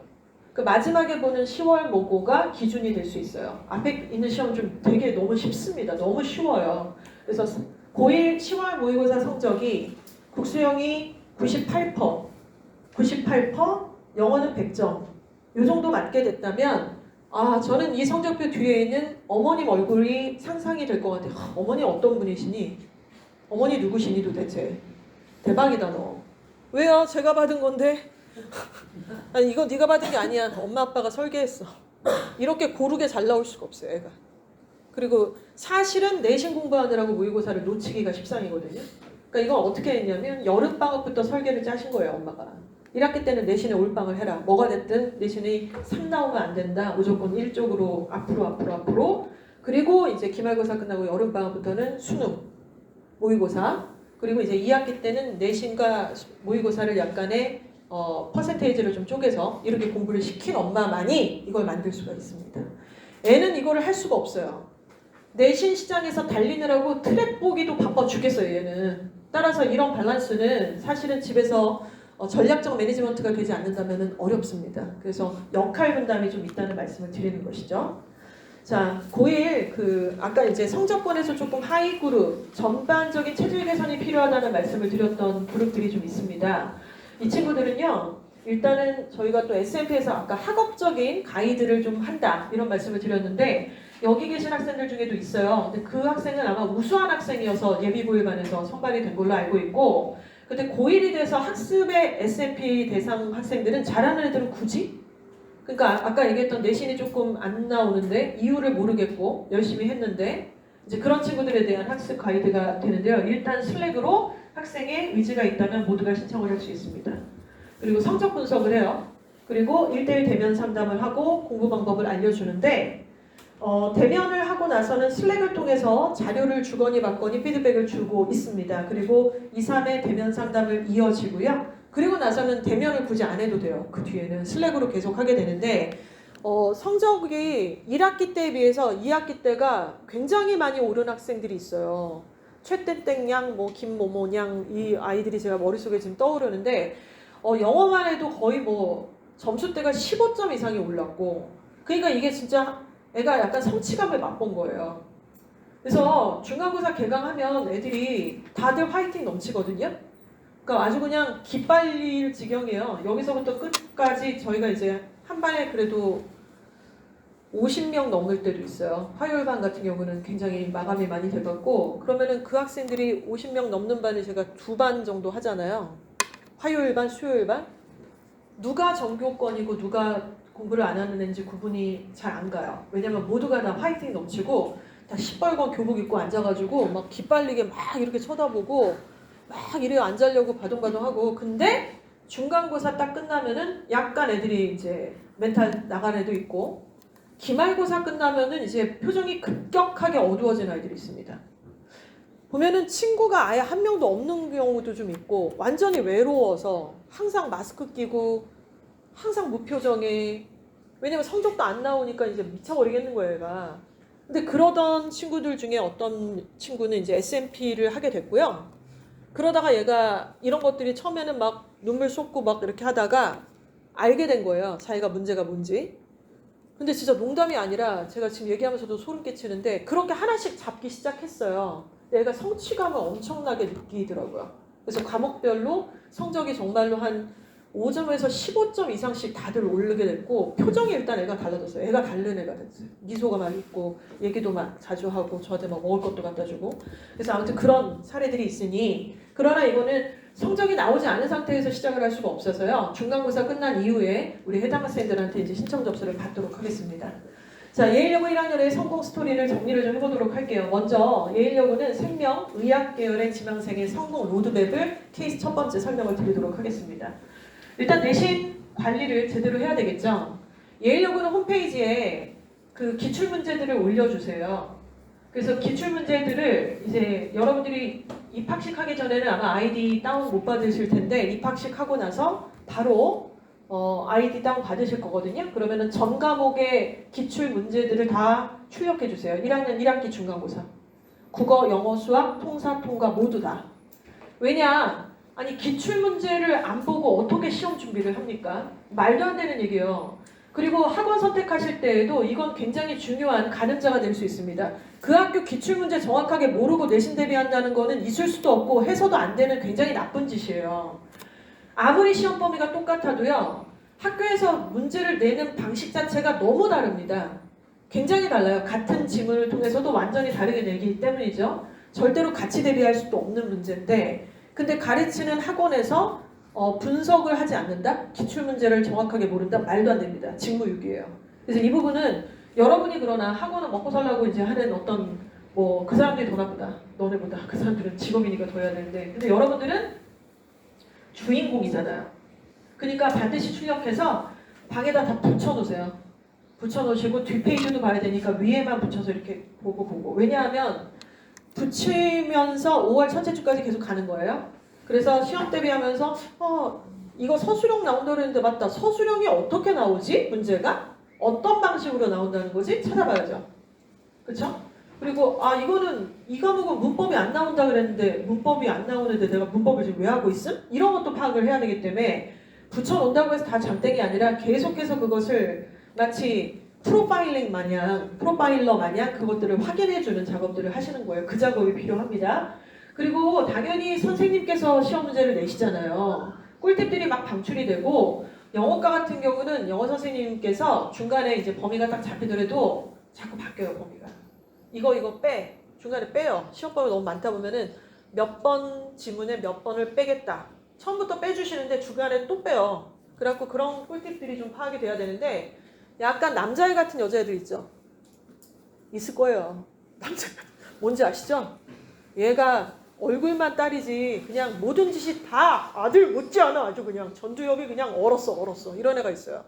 그 마지막에 보는 10월 모고가 기준이 될 수 있어요. 앞에 있는 시험 좀 되게 너무 쉽습니다. 너무 쉬워요. 그래서 고1 10월 모의고사 성적이 국수형이 98%, 98%, 영어는 100점. 이 정도 맞게 됐다면 저는 이 성적표 뒤에 있는 어머님 얼굴이 상상이 될 것 같아요. 어머니 어떤 분이시니? 어머니 누구시니 도대체? 대박이다 너. 왜요? 제가 받은 건데? 아니 이거 네가 받은 게 아니야. 엄마 아빠가 설계했어. 이렇게 고르게 잘 나올 수가 없어요 애가. 그리고 사실은 내신 공부하느라고 모의고사를 놓치기가 십상이거든요. 그러니까 이건 어떻게 했냐면 여름방학부터 설계를 짜신 거예요 엄마가. 1학기 때는 내신에 올방을 해라. 뭐가 됐든 내신이 3 나오면 안 된다. 무조건 1쪽으로 앞으로. 그리고 이제 기말고사 끝나고 여름방학부터는 수능, 모의고사. 그리고 이제 2학기 때는 내신과 모의고사를 약간의 퍼센테이지를 좀 쪼개서 이렇게 공부를 시킨 엄마만이 이걸 만들 수가 있습니다. 애는 이거를 할 수가 없어요. 내신 시장에서 달리느라고 트랙 보기도 바빠 죽겠어요 얘는. 따라서 이런 밸런스는 사실은 집에서 전략적 매니지먼트가 되지 않는다면 어렵습니다. 그래서 역할 분담이 좀 있다는 말씀을 드리는 것이죠. 자, 고1 아까 이제 성적권에서 조금 하위 그룹, 전반적인 체질 개선이 필요하다는 말씀을 드렸던 그룹들이 좀 있습니다. 이 친구들은요, 일단은 저희가 또 S&P에서 아까 학업적인 가이드를 좀 한다 이런 말씀을 드렸는데 여기 계신 학생들 중에도 있어요. 근데 그 학생은 아마 우수한 학생이어서 예비고일반에서 선발이 된 걸로 알고 있고 근데 고1이 돼서 학습의 S&P 대상 학생들은 잘하는 애들은 굳이? 그러니까 아까 얘기했던 내신이 조금 안 나오는데 이유를 모르겠고 열심히 했는데 이제 그런 친구들에 대한 학습 가이드가 되는데요. 일단 슬랙으로 학생의 의지가 있다면 모두가 신청을 할 수 있습니다. 그리고 성적 분석을 해요. 그리고 1대1 대면 상담을 하고 공부 방법을 알려주는데 대면을 하고 나서는 슬랙을 통해서 자료를 주거니 받거니 피드백을 주고 있습니다. 그리고 2, 3회 대면 상담을 이어지고요. 그리고 나서는 대면을 굳이 안 해도 돼요. 그 뒤에는 슬랙으로 계속 하게 되는데 성적이 1학기 때에 비해서 2학기 때가 굉장히 많이 오른 학생들이 있어요. 최땡땡양, 김모모냥 이 아이들이 제가 머릿속에 지금 떠오르는데 영어만 해도 거의 점수대가 15점 이상이 올랐고 그러니까 이게 진짜 애가 약간 성취감을 맛본 거예요. 그래서 중간고사 개강하면 애들이 다들 화이팅 넘치거든요. 그러니까 아주 그냥 기빨릴 지경이에요. 여기서부터 끝까지 저희가 이제 한 반에 그래도 50명 넘을 때도 있어요. 화요일 반 같은 경우는 굉장히 마감이 많이 돼갖고 그러면은 그 학생들이 50명 넘는 반을 제가 2반 정도 하잖아요. 화요일 반, 수요일 반. 누가 전교권이고 누가 공부를 안 하는 애인지 구분이 잘 안 가요. 왜냐면 모두가 다 화이팅 넘치고 다 시뻘건 교복 입고 앉아가지고 막 기빨리게 막 이렇게 쳐다보고 막 이래 앉으려고 바둥바둥하고 근데 중간고사 딱 끝나면은 약간 애들이 이제 멘탈 나간 애도 있고 기말고사 끝나면은 이제 표정이 급격하게 어두워진 아이들이 있습니다. 보면은 친구가 아예 한 명도 없는 경우도 좀 있고 완전히 외로워서 항상 마스크 끼고 항상 무표정에 왜냐면 성적도 안 나오니까 이제 미쳐버리겠는 거예요 얘가. 근데 그러던 친구들 중에 어떤 친구는 이제 S&P를 하게 됐고요. 그러다가 얘가 이런 것들이 처음에는 막 눈물 쏟고 막 이렇게 하다가 알게 된 거예요. 자기가 문제가 뭔지. 근데 진짜 농담이 아니라 제가 지금 얘기하면서도 소름 끼치는데 그렇게 하나씩 잡기 시작했어요. 얘가 성취감을 엄청나게 느끼더라고요. 그래서 과목별로 성적이 정말로 한 5점에서 15점 이상씩 다들 오르게 됐고 표정이 일단 애가 달라졌어요. 애가 다른 애가 됐어요. 미소가 막 있고 얘기도 막 자주 하고 저한테 막 먹을 것도 갖다 주고 그래서 아무튼 그런 사례들이 있으니 그러나 이거는 성적이 나오지 않은 상태에서 시작을 할 수가 없어서요. 중간고사 끝난 이후에 우리 해당 학생들한테 이제 신청 접수를 받도록 하겠습니다. 자, 예일여고 1학년의 성공 스토리를 정리를 좀 해보도록 할게요. 먼저 예일여고는 생명, 의학 계열의 지망생의 성공 로드맵을 케이스 첫 번째 설명을 드리도록 하겠습니다. 일단 내신 관리를 제대로 해야 되겠죠. 예일여고는 홈페이지에 그 기출문제들을 올려주세요. 그래서 기출문제들을 이제 여러분들이 입학식 하기 전에는 아마 아이디 다운 못 받으실 텐데 입학식 하고 나서 바로 아이디 다운 받으실 거거든요. 그러면은 전 과목의 기출 문제들을 다 출력해 주세요. 1학년 1학기 중간고사. 국어, 영어, 수학, 통사, 통과 모두 다. 왜냐? 아니 기출 문제를 안 보고 어떻게 시험 준비를 합니까? 말도 안 되는 얘기예요. 그리고 학원 선택하실 때에도 이건 굉장히 중요한 가늠자가 될 수 있습니다. 그 학교 기출문제 정확하게 모르고 내신 대비한다는 거는 있을 수도 없고 해서도 안 되는 굉장히 나쁜 짓이에요. 아무리 시험 범위가 똑같아도요. 학교에서 문제를 내는 방식 자체가 너무 다릅니다. 굉장히 달라요. 같은 지문을 통해서도 완전히 다르게 내기 때문이죠. 절대로 같이 대비할 수도 없는 문제인데 근데 가르치는 학원에서 분석을 하지 않는다? 기출문제를 정확하게 모른다? 말도 안 됩니다. 직무유기예요. 그래서 이 부분은 여러분이 그러나 학원은 먹고 살라고 이제 하는 어떤 그 사람들이 더 나쁘다. 너네보다. 그 사람들은 직업이니까 더 해야 되는데 근데 여러분들은 주인공이잖아요. 그러니까 반드시 출력해서 방에다 다 붙여놓으세요. 붙여놓으시고 뒷페이지도 봐야 되니까 위에만 붙여서 이렇게 보고 왜냐하면 붙이면서 5월 첫째 주까지 계속 가는 거예요. 그래서 시험 대비하면서 이거 서술형 나온다고 했는데 맞다. 서술형이 어떻게 나오지? 문제가? 어떤 방식으로 나온다는 거지? 찾아봐야죠. 그쵸? 그리고 이거는 이 과목은 문법이 안 나온다 그랬는데 문법이 안 나오는데 내가 문법을 지금 왜 하고 있음? 이런 것도 파악을 해야 되기 때문에 붙여놓는다고 해서 다 장땡이 아니라 계속해서 그것을 마치 프로파일러 마냥 그것들을 확인해주는 작업들을 하시는 거예요. 그 작업이 필요합니다. 그리고 당연히 선생님께서 시험 문제를 내시잖아요. 꿀팁들이 막 방출이 되고 영어과 같은 경우는 영어 선생님께서 중간에 이제 범위가 딱 잡히더라도 자꾸 바뀌어요, 범위가. 이거 빼. 중간에 빼요. 시험 범위 너무 많다 보면은 몇 번 지문에 몇 번을 빼겠다. 처음부터 빼주시는데 중간에 또 빼요. 그래갖고 그런 꿀팁들이 좀 파악이 돼야 되는데 약간 남자애 같은 여자애들 있죠? 있을 거예요. 남자애. 뭔지 아시죠? 얘가 얼굴만 딸이지 그냥 모든 짓이 다 아들 못지않아 아주 그냥 전두엽이 그냥 얼었어 이런 애가 있어요.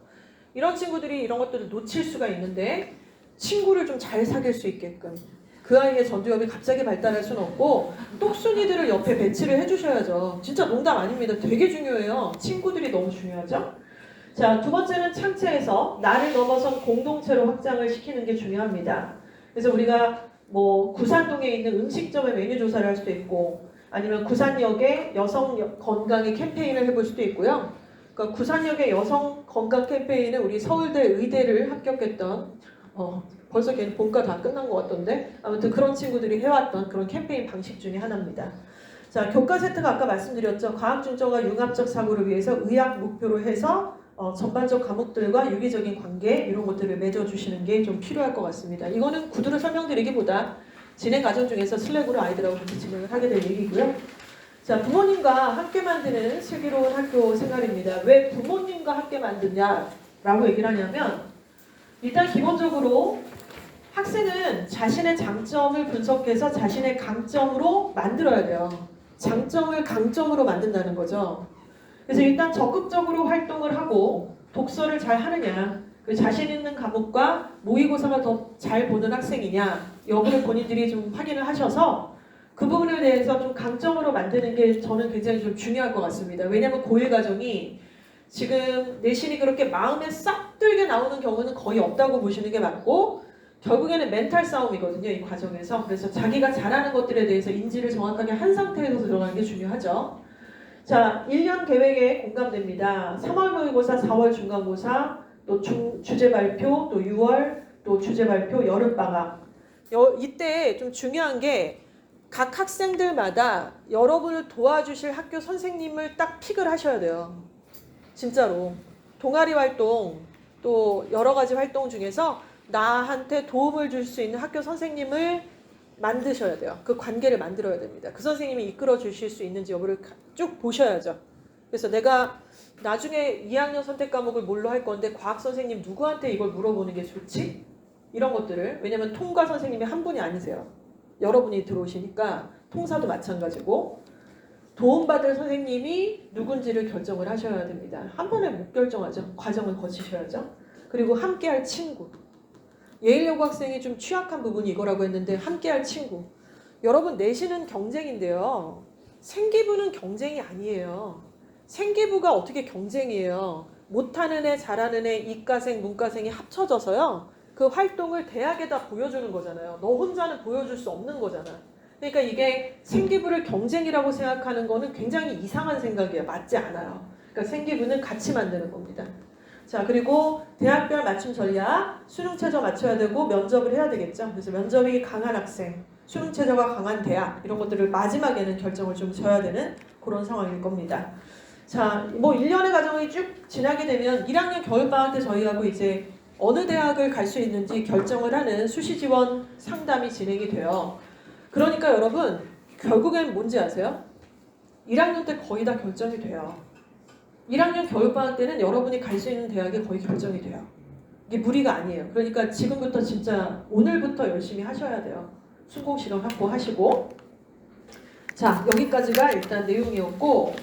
이런 친구들이 이런 것들을 놓칠 수가 있는데 친구를 좀 잘 사귈 수 있게끔 그 아이의 전두엽이 갑자기 발달할 수는 없고 똑순이들을 옆에 배치를 해주셔야죠. 진짜 농담 아닙니다. 되게 중요해요. 친구들이 너무 중요하죠. 자, 두 번째는 창체에서 나를 넘어선 공동체로 확장을 시키는 게 중요합니다. 그래서 우리가 구산동에 있는 음식점의 메뉴 조사를 할 수도 있고 아니면 구산역의 여성 건강의 캠페인을 해볼 수도 있고요. 그러니까 구산역의 여성 건강 캠페인은 우리 서울대 의대를 합격했던 벌써 걔는 본과 다 끝난 것 같던데 아무튼 그런 친구들이 해왔던 그런 캠페인 방식 중에 하나입니다. 자, 교과 세트가 아까 말씀드렸죠. 과학중점과 융합적 사고를 위해서 의학 목표로 해서 전반적 과목들과 유기적인 관계 이런 것들을 맺어주시는 게 좀 필요할 것 같습니다. 이거는 구두를 설명드리기보다 진행 과정 중에서 슬랙으로 아이들하고 같이 진행을 하게 될 얘기고요. 자, 부모님과 함께 만드는 슬기로운 학교 생활입니다. 왜 부모님과 함께 만드냐라고 얘기를 하냐면 일단 기본적으로 학생은 자신의 장점을 분석해서 자신의 강점으로 만들어야 돼요. 장점을 강점으로 만든다는 거죠. 그래서 일단 적극적으로 활동을 하고 독서를 잘 하느냐, 자신 있는 과목과 모의고사가 더 잘 보는 학생이냐 여부를 본인들이 좀 확인을 하셔서 그 부분에 대해서 좀 강점으로 만드는 게 저는 굉장히 좀 중요할 것 같습니다. 왜냐하면 고1 과정이 지금 내신이 그렇게 마음에 싹 들게 나오는 경우는 거의 없다고 보시는 게 맞고 결국에는 멘탈 싸움이거든요, 이 과정에서. 그래서 자기가 잘하는 것들에 대해서 인지를 정확하게 한 상태에서 들어가는 게 중요하죠. 자, 1년 계획에 공감됩니다. 3월 모의고사, 4월 중간고사, 또 주제 발표, 또 6월 또 주제 발표, 여름방학. 이때 좀 중요한 게 각 학생들마다 여러분을 도와주실 학교 선생님을 딱 픽을 하셔야 돼요. 진짜로. 동아리 활동, 또 여러 가지 활동 중에서 나한테 도움을 줄 수 있는 학교 선생님을 만드셔야 돼요. 그 관계를 만들어야 됩니다. 그 선생님이 이끌어 주실 수 있는지 여부를 쭉 보셔야죠. 그래서 내가 나중에 2학년 선택 과목을 뭘로 할 건데 과학 선생님 누구한테 이걸 물어보는 게 좋지? 이런 것들을. 왜냐면 통과 선생님이 한 분이 아니세요. 여러분이 들어오시니까 통사도 마찬가지고 도움받을 선생님이 누군지를 결정을 하셔야 됩니다. 한 번에 못 결정하죠. 과정을 거치셔야죠. 그리고 함께할 친구. 예일여고 학생이 좀 취약한 부분이 이거라고 했는데 함께할 친구. 여러분 내신은 경쟁인데요. 생기부는 경쟁이 아니에요. 생기부가 어떻게 경쟁이에요. 못하는 애, 잘하는 애, 이과생, 문과생이 합쳐져서요. 그 활동을 대학에다 보여주는 거잖아요. 너 혼자는 보여줄 수 없는 거잖아. 그러니까 이게 생기부를 경쟁이라고 생각하는 거는 굉장히 이상한 생각이에요. 맞지 않아요. 그러니까 생기부는 같이 만드는 겁니다. 자, 그리고 대학별 맞춤 전략, 수능 최저 맞춰야 되고 면접을 해야 되겠죠. 그래서 면접이 강한 학생, 수능 최저가 강한 대학 이런 것들을 마지막에는 결정을 좀 져야 되는 그런 상황일 겁니다. 자, 뭐 1년의 과정이 쭉 지나게 되면 1학년 겨울방학 때 저희하고 이제 어느 대학을 갈 수 있는지 결정을 하는 수시 지원 상담이 진행이 돼요. 그러니까 여러분 결국엔 뭔지 아세요? 1학년 때 거의 다 결정이 돼요. 1학년 겨울방학 때는 여러분이 갈 수 있는 대학이 거의 결정이 돼요. 이게 무리가 아니에요. 그러니까 지금부터 진짜 오늘부터 열심히 하셔야 돼요. 순공 시간 확보하시고. 자, 여기까지가 일단 내용이었고